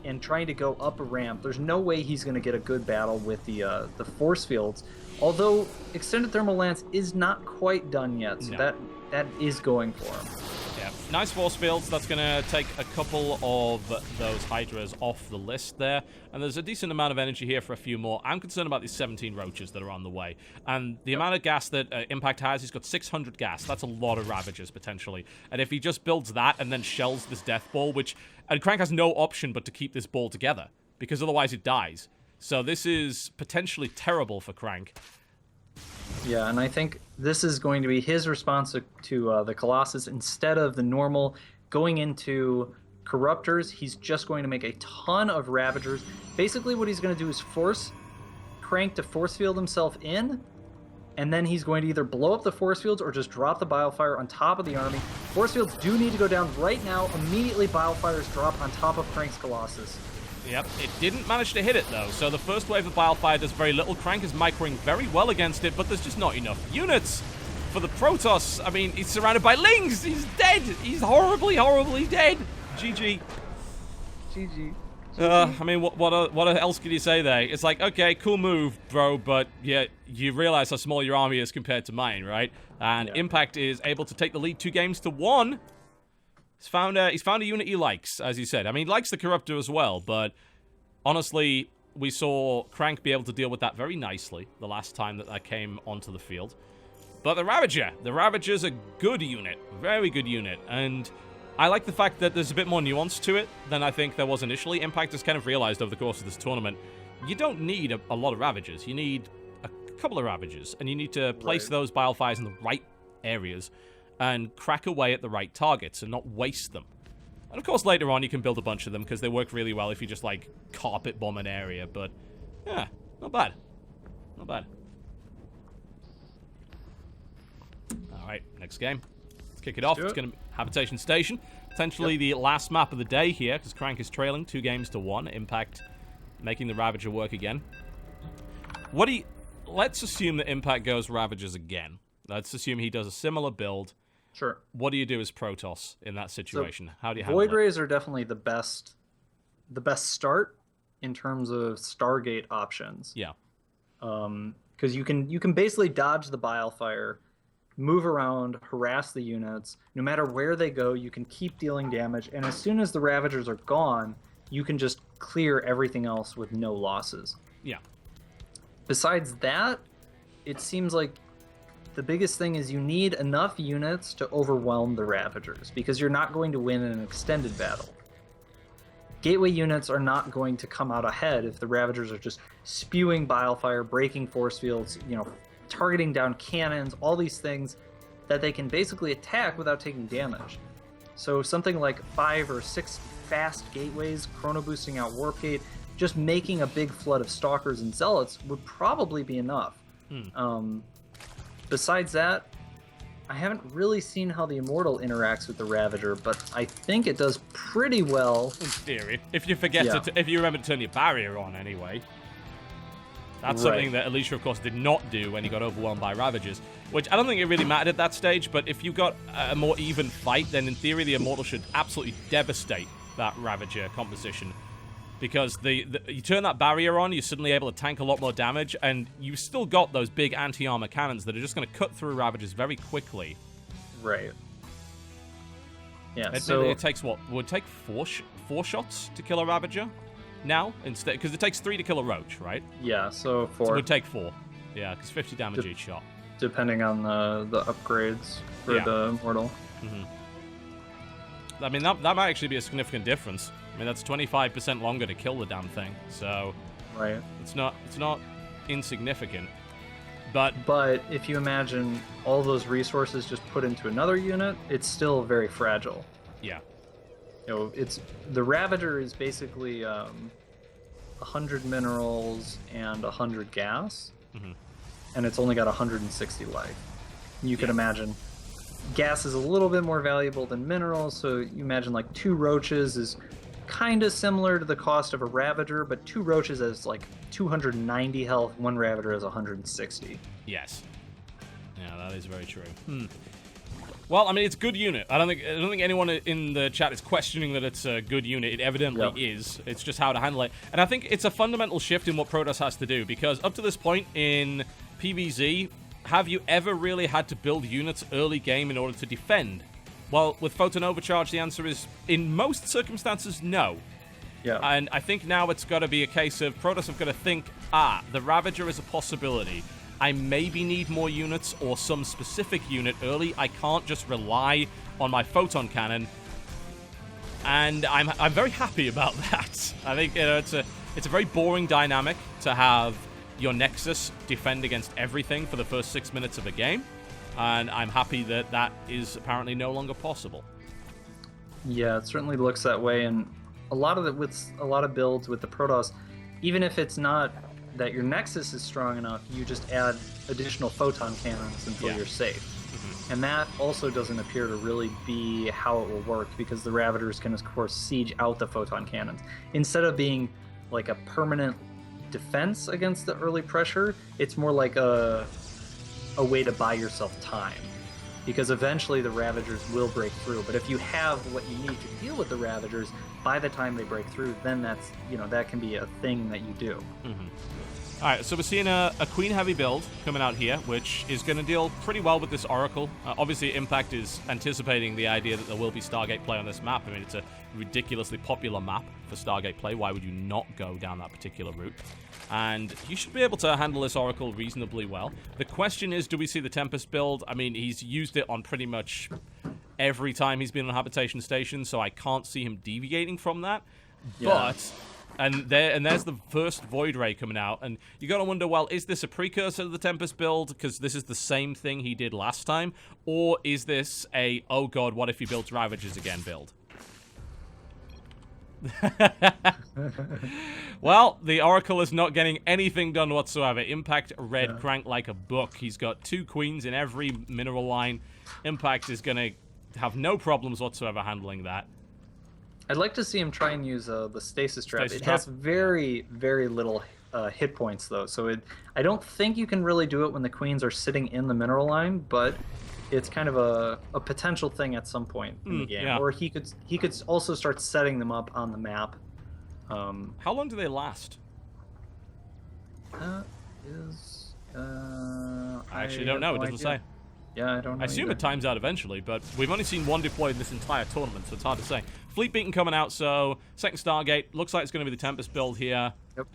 and trying to go up a ramp, there's no way he's going to get a good battle with the force fields. Although Extended Thermal Lance is not quite done yet, so that is going for him. Yeah, nice force fields. That's going to take a couple of those Hydras off the list there. And there's a decent amount of energy here for a few more. I'm concerned about these 17 Roaches that are on the way. And the amount of gas that Impact has, he's got 600 gas. That's a lot of Ravagers, potentially. And if he just builds that and then shells this Death Ball, and Crank has no option but to keep this ball together, because otherwise it dies. So this is potentially terrible for Crank. Yeah, and I think this is going to be his response to the Colossus. Instead of the normal going into Corruptors, he's just going to make a ton of Ravagers. Basically what he's going to do is force Crank to force field himself in, and then he's going to either blow up the force fields or just drop the Biofire on top of the army. Force fields do need to go down right now. Immediately Biofires drop on top of Crank's Colossus. Yep, it didn't manage to hit it, though, so the first wave of Biofire does very little. Crank is microing very well against it, but there's just not enough units for the Protoss. I mean, he's surrounded by Lings! He's dead! He's horribly, horribly dead! GG. GG. I mean, what else could you say there? It's like, okay, cool move, bro, but yeah, you realize how small your army is compared to mine, right? And Impact is able to take the lead 2-1. He's found a unit he likes, as you said. I mean, he likes the Corruptor as well, but honestly, we saw Crank be able to deal with that very nicely the last time that came onto the field. But the Ravager's a good unit, very good unit, and I like the fact that there's a bit more nuance to it than I think there was initially. Impact has kind of realized over the course of this tournament, you don't need a lot of Ravagers. You need a couple of Ravagers, and you need to place those Bilefires in the right areas and crack away at the right targets and not waste them. And of course, later on, you can build a bunch of them because they work really well if you just, like, carpet bomb an area. But, yeah, not bad. Not bad. Alright, next game. Let's kick it off. It's going to be Habitation Station. Potentially the last map of the day here because Crank is trailing 2 games to 1. Impact making the Ravager work again. Let's assume that Impact goes Ravagers again. Let's assume he does a similar build. Sure. What do you do as Protoss in that situation? How do you handle Void it? Rays are definitely the best start in terms of Stargate options. Yeah. Because you can basically dodge the Bilefire, move around, harass the units. No matter where they go, you can keep dealing damage, and as soon as the Ravagers are gone, you can just clear everything else with no losses. Yeah. Besides that, it seems like the biggest thing is you need enough units to overwhelm the Ravagers, because you're not going to win in an extended battle. Gateway units are not going to come out ahead if the Ravagers are just spewing Bilefire, breaking force fields, targeting down cannons, all these things that they can basically attack without taking damage. So something like 5 or 6 fast gateways, chrono boosting out Warp Gate, just making a big flood of Stalkers and Zealots would probably be enough. Besides that, I haven't really seen how the Immortal interacts with the Ravager, but I think it does pretty well. In theory. If you forget if you remember to turn your barrier on anyway. That's something that Alicia, of course, did not do when he got overwhelmed by Ravagers, which I don't think it really mattered at that stage, but if you got a more even fight, then in theory the Immortal should absolutely devastate that Ravager composition. Because you turn that barrier on, you're suddenly able to tank a lot more damage, and you've still got those big anti-armor cannons that are just going to cut through Ravagers very quickly. Right. Yeah, it takes what? Would it take four shots to kill a Ravager now? Instead, because it takes 3 to kill a Roach, right? Yeah, so 4. So it would take 4. Yeah, because 50 damage each shot. Depending on the upgrades for the Immortal. I mean, that might actually be a significant difference. I mean, that's 25% longer to kill the damn thing, so it's not insignificant. But if you imagine all those resources just put into another unit, it's still very fragile. Yeah. The Ravager is basically 100 minerals and 100 gas, and it's only got 160 life. You could imagine gas is a little bit more valuable than minerals, so you imagine like 2 roaches is kind of similar to the cost of a Ravager, but 2 roaches has like 290 health, 1 Ravager has 160. Yes. Yeah, that is very true. Well, I mean, it's a good unit. I don't think anyone in the chat is questioning that it's a good unit. It evidently is. It's just how to handle it. And I think it's a fundamental shift in what Protoss has to do, because up to this point in PvZ, have you ever really had to build units early game in order to defend? Well, with Photon Overcharge, the answer is, in most circumstances, no. Yeah. And I think now it's got to be a case of Protoss have got to think, the Ravager is a possibility. I maybe need more units or some specific unit early. I can't just rely on my Photon Cannon. And I'm very happy about that. I think it's a very boring dynamic to have your Nexus defend against everything for the first 6 minutes of a game. And I'm happy that that is apparently no longer possible. Yeah, it certainly looks that way, and a lot of builds with the Protoss, even if it's not that your Nexus is strong enough, you just add additional photon cannons until you're safe. And that also doesn't appear to really be how it will work, because the Ravagers can, of course, siege out the photon cannons. Instead of being like a permanent defense against the early pressure, it's more like a way to buy yourself time, because eventually the Ravagers will break through. But if you have what you need to deal with the Ravagers, by the time they break through, then that's, that can be a thing that you do. All right, so we're seeing a Queen heavy build coming out here, which is going to deal pretty well with this Oracle. Obviously, Impact is anticipating the idea that there will be Stargate play on this map. I mean, it's a ridiculously popular map for Stargate play. Why would you not go down that particular route? And you should be able to handle this Oracle reasonably well. The question is, do we see the Tempest build? I mean, he's used it on pretty much every time he's been on habitation station, so I can't see him deviating from that. Yeah. But there's the first Void Ray coming out, and you got to wonder, well, is this a precursor to the Tempest build because this is the same thing he did last time, or is this a oh god, what if he builds Ravagers again build? Well, the Oracle is not getting anything done whatsoever. Impact red crank like a book. He's got 2 queens in every mineral line. Impact is going to have no problems whatsoever handling that. I'd like to see him try and use the stasis trap. It has very, very little hit points, though. So I don't think you can really do it when the queens are sitting in the mineral line, but it's kind of a potential thing at some point in the game. Yeah. Or he could also start setting them up on the map. How long do they last? I actually don't know. It doesn't say. Yeah, I don't know. I assume either. it times out eventually, but we've only seen 1 deployed this entire tournament, so it's hard to say. Fleet Beacon coming out, so second Stargate. Looks like it's going to be the Tempest build here. Yep.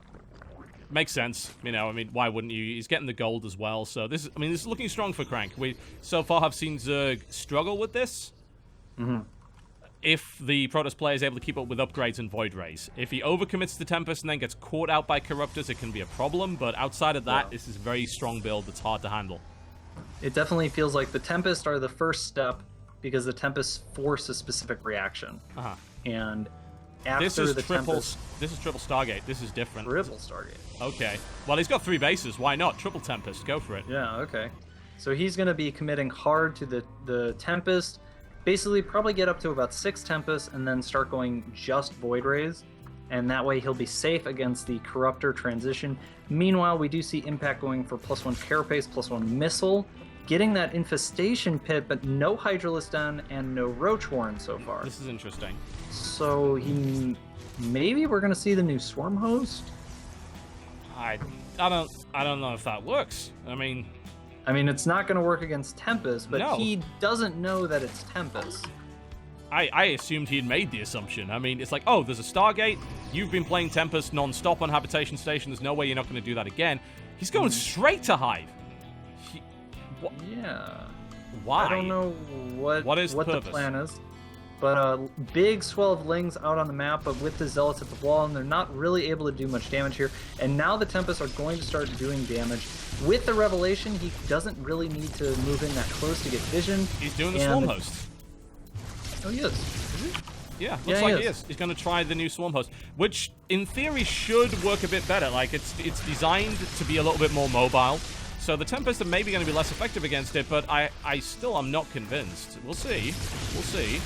Makes sense. You know, I mean, why wouldn't you? He's getting the gold as well, so this is looking strong for Crank. We so far have seen Zerg struggle with this. Mm-hmm. If the Protoss player is able to keep up with upgrades and Void Rays. If he overcommits to Tempest and then gets caught out by Corruptors, it can be a problem, but outside of that, this is a very strong build that's hard to handle. It definitely feels like the Tempest are the first step because the Tempest force a specific reaction. Uh-huh. And after the Tempest... This is triple Stargate. This is different. Triple Stargate. Okay. Well, he's got 3 bases. Why not? Triple Tempest. Go for it. Yeah, okay. So he's going to be committing hard to the Tempest. Basically, probably get up to about 6 Tempests and then start going just Void Rays. And that way he'll be safe against the Corruptor transition. Meanwhile, we do see Impact going for +1 Carapace, +1 Missile. Getting that Infestation Pit, but no Hydralisk Den and no Roach Warren so far. This is interesting. So maybe we're going to see the new Swarm Host? I don't know if that works. I mean, it's not going to work against Tempest, but No. he doesn't know that it's Tempest. I assumed he'd made the assumption. I mean, it's like, oh, there's a Stargate. You've been playing Tempest non-stop on Habitation Station. There's no way you're not going to do that again. He's going straight to Hive. Yeah. Why? I don't know what the plan is. But big swell of Lings out on the map, but with the Zealots at the wall, and they're not really able to do much damage here. And now the Tempests are going to start doing damage. With the Revelation, he doesn't really need to move in that close to get vision. He's doing the Swarm Host. Oh, he is. Yeah, looks like he is. He's going to try the new Swarm Host, which in theory should work a bit better. Like, it's designed to be a little bit more mobile. So the Tempest are maybe going to be less effective against it, but I still am not convinced. We'll see. We'll see.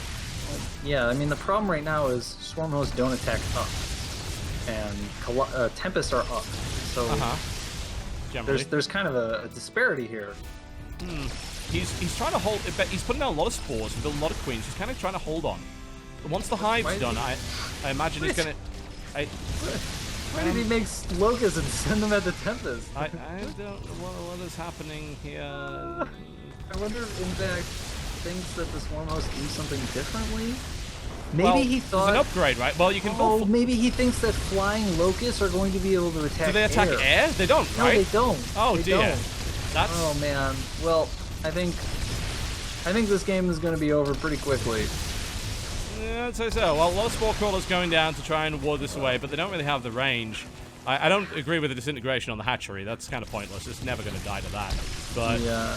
Yeah, the problem right now is Swarm Hosts don't attack up. And Tempests are up. So there's kind of a disparity here. He's trying to hold. He's putting down a lot of spores and building a lot of queens. He's kind of trying to hold on. But once the hive's done, I imagine he's going to... Why did he make locusts and send them at the Tempest? I don't know what is happening here. I wonder if Impact thinks that the Swarm Hosts do something differently? Maybe he thought... It's an upgrade, right? Well, you can build... maybe he thinks that flying locusts are going to be able to attack air. Do they attack air? They don't, right? No, they don't. Oh, dear. Don't. Oh, man. Well, I think this game is going to be over pretty quickly. Yeah, I'd say so. Well, a lot of Spore Crawlers going down to try and ward this away, but they don't really have the range. I don't agree with the disintegration on the hatchery. That's kind of pointless. It's never going to die to that. But yeah.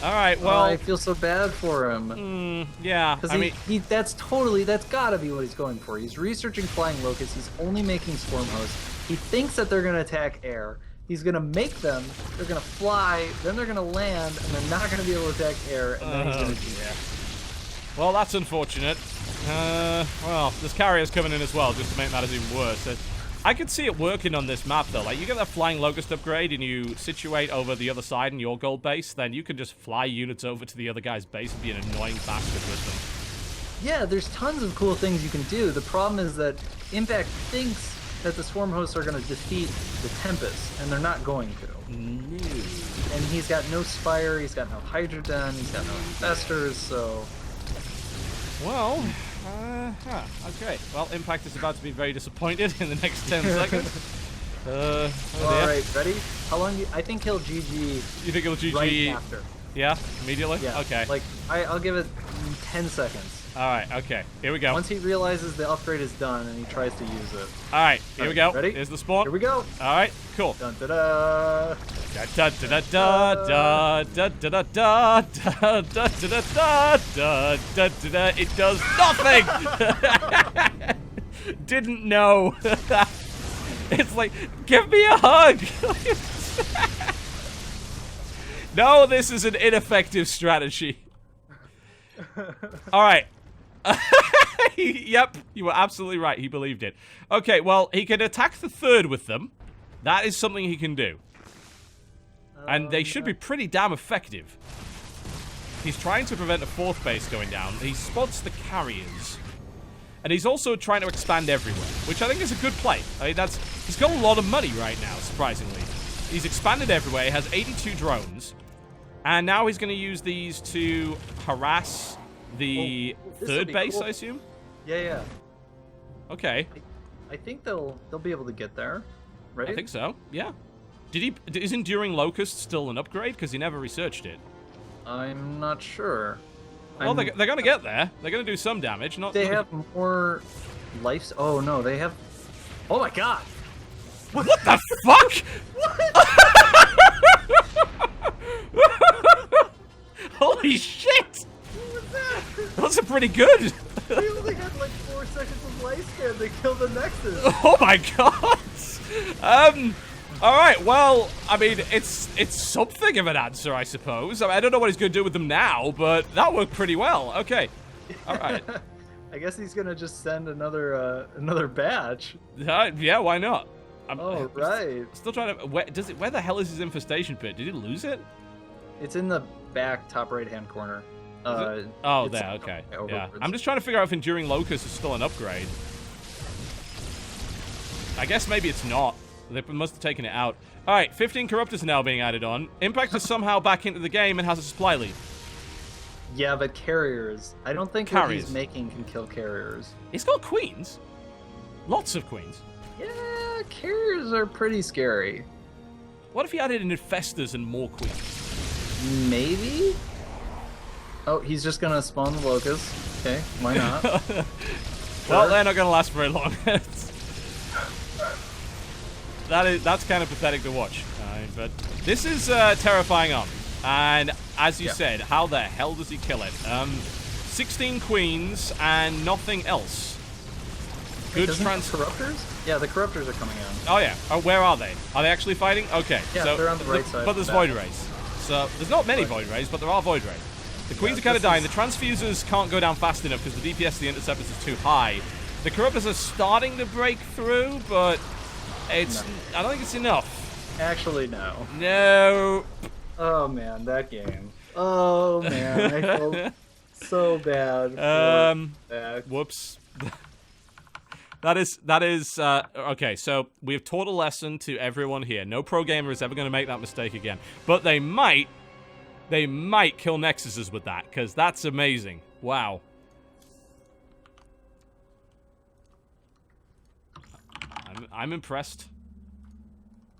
All right. Well, I feel so bad for him. Yeah. Because that's got to be what he's going for. He's researching flying locusts. He's only making Swarm Hosts. He thinks that they're going to attack air. He's going to make them. They're going to fly. Then they're going to land, and they're not going to be able to attack air. And then he's going to do that. Well, that's unfortunate. Well, there's carriers coming in as well, just to make matters even worse. I could see it working on this map, though. Like, you get that flying locust upgrade and you situate over the other side in your gold base, then you can just fly units over to the other guy's base and be an annoying bastard with them. Yeah, there's tons of cool things you can do. The problem is that Impact thinks that the Swarm Hosts are going to defeat the Tempest, and they're not going to. No. And he's got no Spire, he's got no Hydra Den, he's got no Infestors, so... Well, okay. Well, Impact is about to be very disappointed in the next 10 seconds. Alright, ready? How long I think he'll GG. You think he'll GG right after. Yeah? Immediately? Yeah. Okay. Like, I'll give it in 10 seconds. Alright, okay. Here we go. Once he realizes the upgrade is done and he tries to use it. Alright, here we go. Ready? Here's the spawn. Here we go. Alright, cool. Dun da da. Da da da da da da da da da da da da da da da. It does nothing. Didn't know. It's like, give me a hug. No, this is an ineffective strategy. All right. Yep, you were absolutely right. He believed it. Okay, well, he can attack the third with them. That is something he can do. And they should be pretty damn effective. He's trying to prevent a fourth base going down. He spots the carriers. And he's also trying to expand everywhere, which I think is a good play. I mean, he's got a lot of money right now, surprisingly. He's expanded everywhere. He has 82 drones. And now he's going to use these to harass the third base, cool. I assume? Yeah. Okay. I think they'll be able to get there, right? I think so, yeah. Is Enduring Locust still an upgrade? Because he never researched it. I'm not sure. Well, they're going to get there. They're going to do some damage. They have more life. Oh, no, they have... Oh, my God. What the fuck? Holy shit! What was that? Those are pretty good. They only had like 4 seconds of lifespan. They killed the Nexus. Oh my god! Alright, well, I mean, it's something of an answer, I suppose. I don't know what he's going to do with them now, but that worked pretty well. Okay. Alright. I guess he's going to just send another batch. Yeah, why not? Right. Still trying to... Where the hell is his infestation pit? Did he lose it? It's in the back top right-hand corner. Oh, there, okay. Yeah. I'm just trying to figure out if Enduring Locust is still an upgrade. I guess maybe it's not. They must have taken it out. Alright, 15 Corruptors are now being added on. Impact is somehow back into the game and has a supply lead. Yeah, but carriers. I don't think what he's making can kill carriers. He's got queens. Lots of queens. Yeah, carriers are pretty scary. What if he added in infestors and more queens? Maybe? Oh, he's just gonna spawn the Locust. Okay, why not? Well, they're not gonna last very long. That's kind of pathetic to watch. But this is terrifying on. And as you said, how the hell does he kill it? 16 queens and nothing else. Good Corruptors? Yeah, the Corruptors are coming in. Oh yeah. Oh, where are they? Are they actually fighting? Okay. Yeah, so they're on the right side. But there's Void Rays. So there's not many Void Rays, but there are Void Rays. The Queens are kind of dying. The Transfusers can't go down fast enough because the DPS of the Interceptors is too high. The Corruptors are starting to break through, but I don't think it's enough. Actually, no. No. Oh man, that game. Oh man, I felt so bad. Whoops. That is okay. So we have taught a lesson to everyone here. No pro gamer is ever going to make that mistake again. But they might kill Nexuses with that, because that's amazing. Wow. I'm impressed.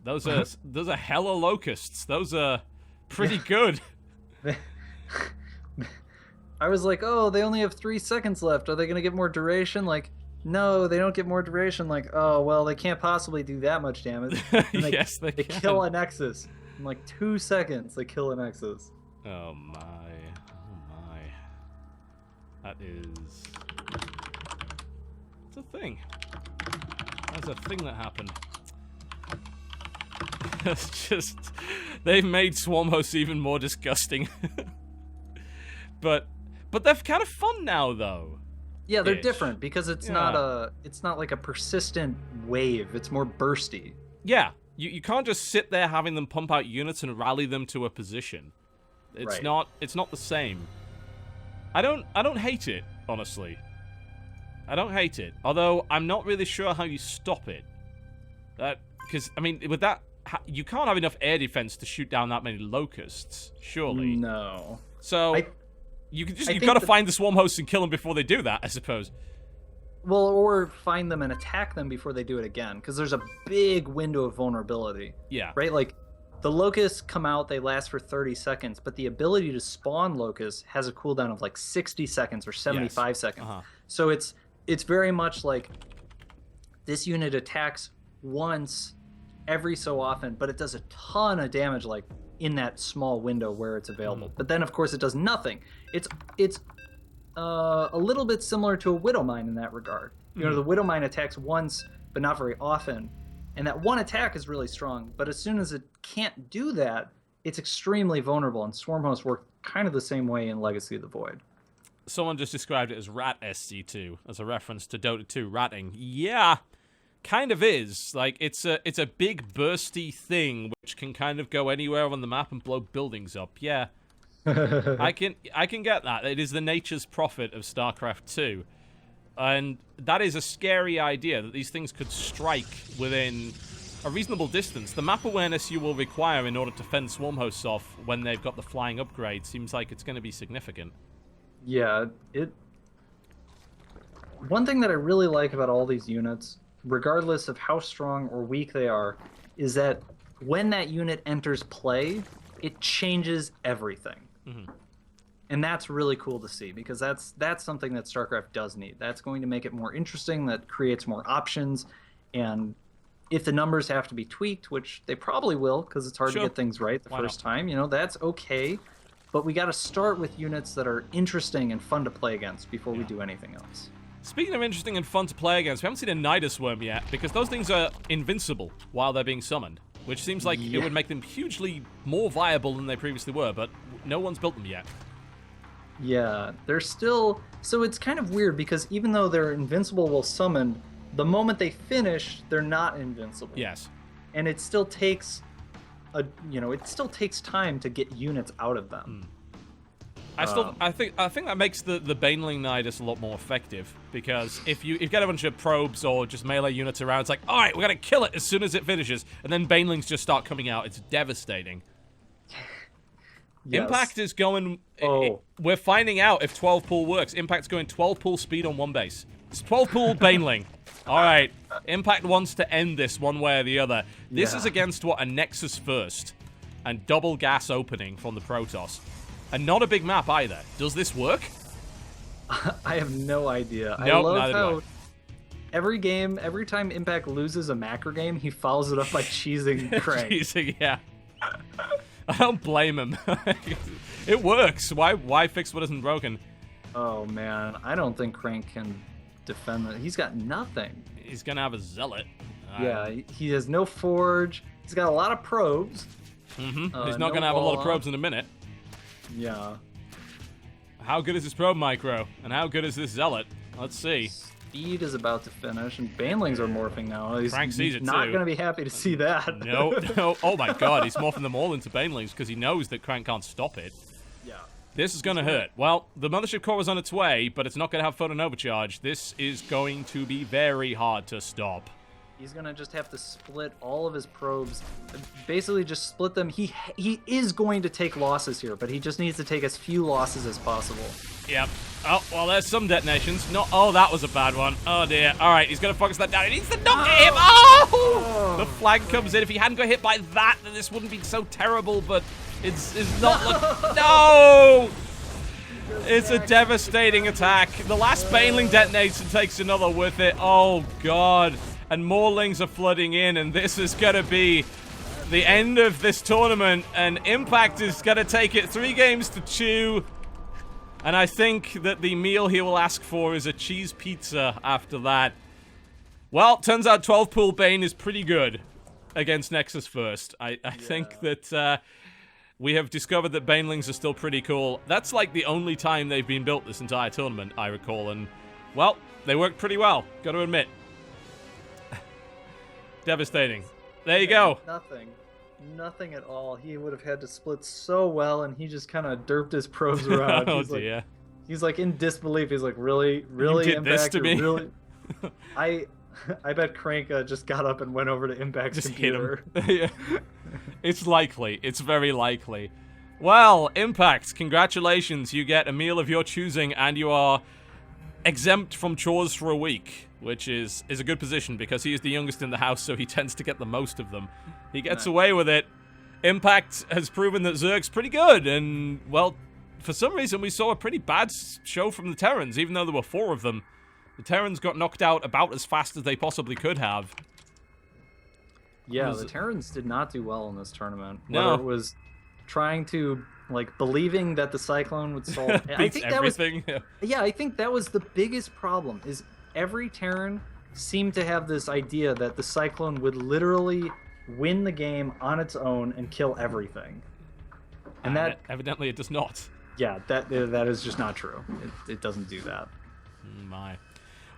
Those are hella locusts. Those are pretty good. I was like, oh, they only have 3 seconds left. Are they gonna get more duration? Like, no, they don't get more duration. Like, oh, well, they can't possibly do that much damage. Yes, they can. Kill a Nexus in like 2 seconds. They kill a Nexus. Oh my, oh my. That is. It's a thing. That's a thing that happened. It's just, they've made Swarm hosts even more disgusting. but they're kind of fun now, though. Yeah, they're different because it's not like a persistent wave. It's more bursty. Yeah, you can't just sit there having them pump out units and rally them to a position. It's not the same. I don't hate it, honestly. I don't hate it. Although I'm not really sure how you stop it. Because I mean, with that, you can't have enough air defense to shoot down that many locusts, surely. No. So you've got to find the swarm hosts and kill them before they do that, I suppose. Well, or find them and attack them before they do it again, because there's a big window of vulnerability. Yeah. Right? Like, The locusts come out, they last for 30 seconds, but the ability to spawn locusts has a cooldown of like 60 seconds or 75 Yes. seconds. So it's very much like this unit attacks once every so often, but it does a ton of damage like in that small window where it's available. But then of course it does nothing. It's a little bit similar to a Widow Mine in that regard. You know, the Widow Mine attacks once, but not very often. And that one attack is really strong, but as soon as it can't do that, it's extremely vulnerable. And Swarmhost work kind of the same way in Legacy of the Void. Someone just described it as Rat SC2 as a reference to Dota 2 ratting. Yeah, kind of is. Like, it's a big bursty thing which can kind of go anywhere on the map and blow buildings up. Yeah, I can get that. It is the nature's prophet of StarCraft 2. And that is a scary idea, that these things could strike within a reasonable distance. The map awareness you will require in order to fend swarm hosts off when they've got the flying upgrade seems like it's going to be significant. Yeah, one thing that I really like about all these units, regardless of how strong or weak they are, is that when that unit enters play, it changes everything. And that's really cool to see, because that's something that StarCraft does need. That's going to make it more interesting, that creates more options, and if the numbers have to be tweaked, which they probably will, because it's hard to get things right the first time, you know, that's okay. But we got to start with units that are interesting and fun to play against before we do anything else. Speaking of interesting and fun to play against, we haven't seen a Nidus Worm yet, because those things are invincible while they're being summoned, which seems like it would make them hugely more viable than they previously were, but no one's built them yet. Yeah, they're still... So it's kind of weird, because even though they're invincible while summoned, the moment they finish, they're not invincible. Yes. And it still takes it still takes time to get units out of them. I think that makes the Baneling Nidus a lot more effective, because if you get a bunch of probes or just melee units around, it's like, all right, we're gonna kill it as soon as it finishes, and then Banelings just start coming out. It's devastating. Yes. Impact is going... we're finding out if 12 pool works. Impact's going 12 pool speed on one base. It's 12 pool Baneling. All right. Impact wants to end this one way or the other. This is against, what, a Nexus first and double gas opening from the Protoss. And not a big map either. Does this work? I have no idea. Nope, I love how every game, every time Impact loses a macro game, he follows it up by cheesing Crank. Cheesing, yeah. I don't blame him. It works. Why fix what isn't broken? Oh, man. I don't think Crank can defend that. He's got nothing. He's going to have a Zealot. Yeah, he has no Forge. He's got a lot of probes. He's not going to have a lot of probes in a minute. Yeah. How good is this probe micro? And how good is this Zealot? Let's see. Speed is about to finish, and Banelings are morphing now. Frank sees it not too. going to be happy to see that. No. Oh my god, he's morphing them all into Banelings because he knows that Crank can't stop it. Yeah. This is going to hurt. Well, the Mothership Core is on its way, but it's not going to have photon overcharge. This is going to be very hard to stop. He's going to just have to split all of his probes. Basically just split them. He is going to take losses here, but he just needs to take as few losses as possible. Yep. Oh, well, there's some detonations. Oh, that was a bad one. Oh, dear. All right, he's going to focus that down. He needs to not hit him. Oh! The flag comes in. If he hadn't got hit by that, then this wouldn't be so terrible, but it's not... No! It's a devastating attack. The last Baneling detonates and takes another with it. Oh, God. And more Lings are flooding in, and this is going to be the end of this tournament, and Impact is going to take it 3 games to 2. And I think that the meal he will ask for is a cheese pizza after that. Well, turns out 12 pool Bane is pretty good against Nexus first. I think that we have discovered that Banelings are still pretty cool. That's like the only time they've been built this entire tournament, I recall. And, well, they worked pretty well, got to admit. Devastating. There you go. Nothing at all. He would have had to split so well, and he just kind of derped his probes around. Oh, dear. He's like in disbelief. He's like, really, you did Impact, this to me? Really? I bet Crank just got up and went over to Impact's computer. Yeah. It's likely. It's very likely. Well, Impact, congratulations. You get a meal of your choosing, and you are exempt from chores for a week, which is a good position because he is the youngest in the house, so he tends to get the most of them. He gets away with it. Impact has proven that Zerg's pretty good, and, well, for some reason we saw a pretty bad show from the Terrans, even though there were 4 of them. The Terrans got knocked out about as fast as they possibly could have. Yeah, the Terrans did not do well in this tournament. No. Whether it was trying to, like, believing that the Cyclone would solve... I think everything. Yeah, I think that was the biggest problem, is every Terran seemed to have this idea that the Cyclone would literally win the game on its own and kill everything. And that... Evidently it does not. Yeah, that is just not true. It doesn't do that. My.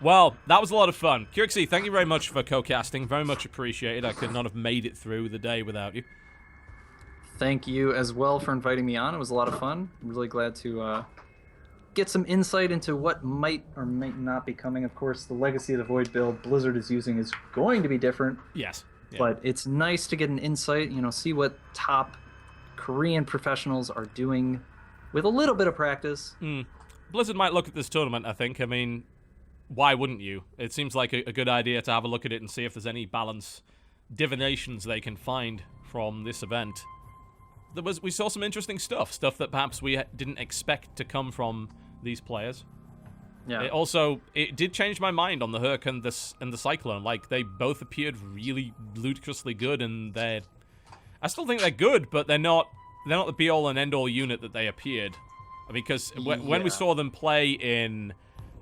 Well, that was a lot of fun. Kirksey, thank you very much for co-casting. Very much appreciated. I could not have made it through the day without you. Thank you as well for inviting me on. It was a lot of fun. I'm really glad to get some insight into what might or might not be coming. Of course, the Legacy of the Void build Blizzard is using is going to be different. Yes. Yeah. But it's nice to get an insight, see what top Korean professionals are doing with a little bit of practice. Blizzard might look at this tournament, I think. I mean, why wouldn't you? It seems like a good idea to have a look at it and see if there's any balance divinations they can find from this event. We saw some interesting stuff that perhaps we didn't expect to come from these players. Yeah. It did change my mind on the Herc and the Cyclone. Like, they both appeared really ludicrously good, and I still think they're good, but they're not the be-all and end-all unit that they appeared. Because when we saw them play in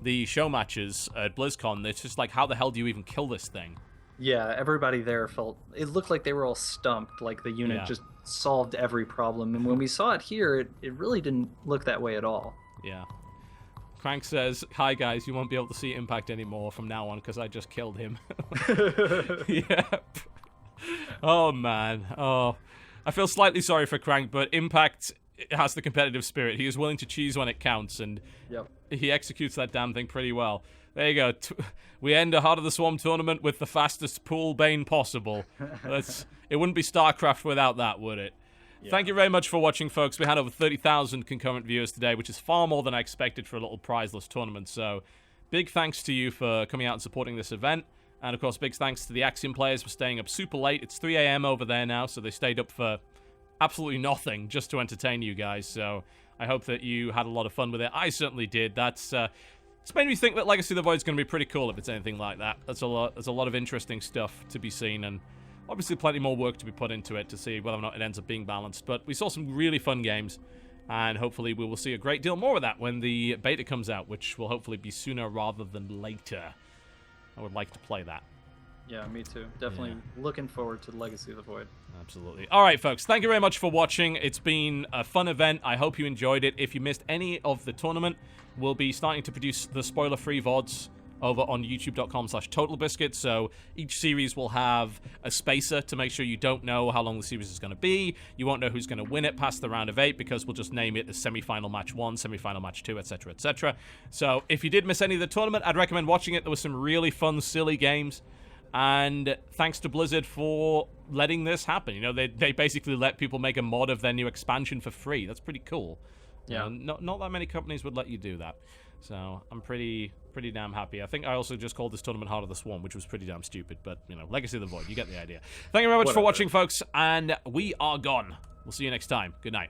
the show matches at BlizzCon, it's just like, how the hell do you even kill this thing? Yeah, everybody there it looked like they were all stumped, like the unit just solved every problem. And when we saw it here, it really didn't look that way at all. Yeah. Crank says, "Hi guys, you won't be able to see Impact anymore from now on because I just killed him." Yep. Oh man. Oh, I feel slightly sorry for Crank, but Impact has the competitive spirit. He is willing to cheese when it counts, and he executes that damn thing pretty well. There you go. We end a Heart of the Swarm tournament with the fastest pool bane possible. It wouldn't be Starcraft without that, would it? Yeah. Thank you very much for watching, folks. We had over 30,000 concurrent viewers today, which is far more than I expected for a little prizeless tournament. So, big thanks to you for coming out and supporting this event. And, of course, big thanks to the Axiom players for staying up super late. It's 3 a.m. over there now, so they stayed up for absolutely nothing just to entertain you guys. So, I hope that you had a lot of fun with it. I certainly did. It's made me think that Legacy of the Void is going to be pretty cool if it's anything like that. There's a lot of interesting stuff to be seen, and obviously plenty more work to be put into it to see whether or not it ends up being balanced. But we saw some really fun games, and hopefully we will see a great deal more of that when the beta comes out, which will hopefully be sooner rather than later. I would like to play that. Yeah, me too. Definitely looking forward to the Legacy of the Void. Absolutely. All right, folks. Thank you very much for watching. It's been a fun event. I hope you enjoyed it. If you missed any of the tournament, we'll be starting to produce the spoiler-free VODs over on youtube.com/TotalBiscuit. So each series will have a spacer to make sure you don't know how long the series is going to be. You won't know who's going to win it past the round of 8 because we'll just name it as semi-final match 1, semi-final match 2, etc., etc. So if you did miss any of the tournament, I'd recommend watching it. There were some really fun, silly games. And thanks to Blizzard for letting this happen. They basically let people make a mod of their new expansion for free. That's pretty cool. Yeah. Not that many companies would let you do that. So I'm pretty damn happy. I think I also just called this tournament Heart of the Swarm, which was pretty damn stupid. But, Legacy of the Void, you get the idea. Thank you very much for watching, folks. And we are gone. We'll see you next time. Good night.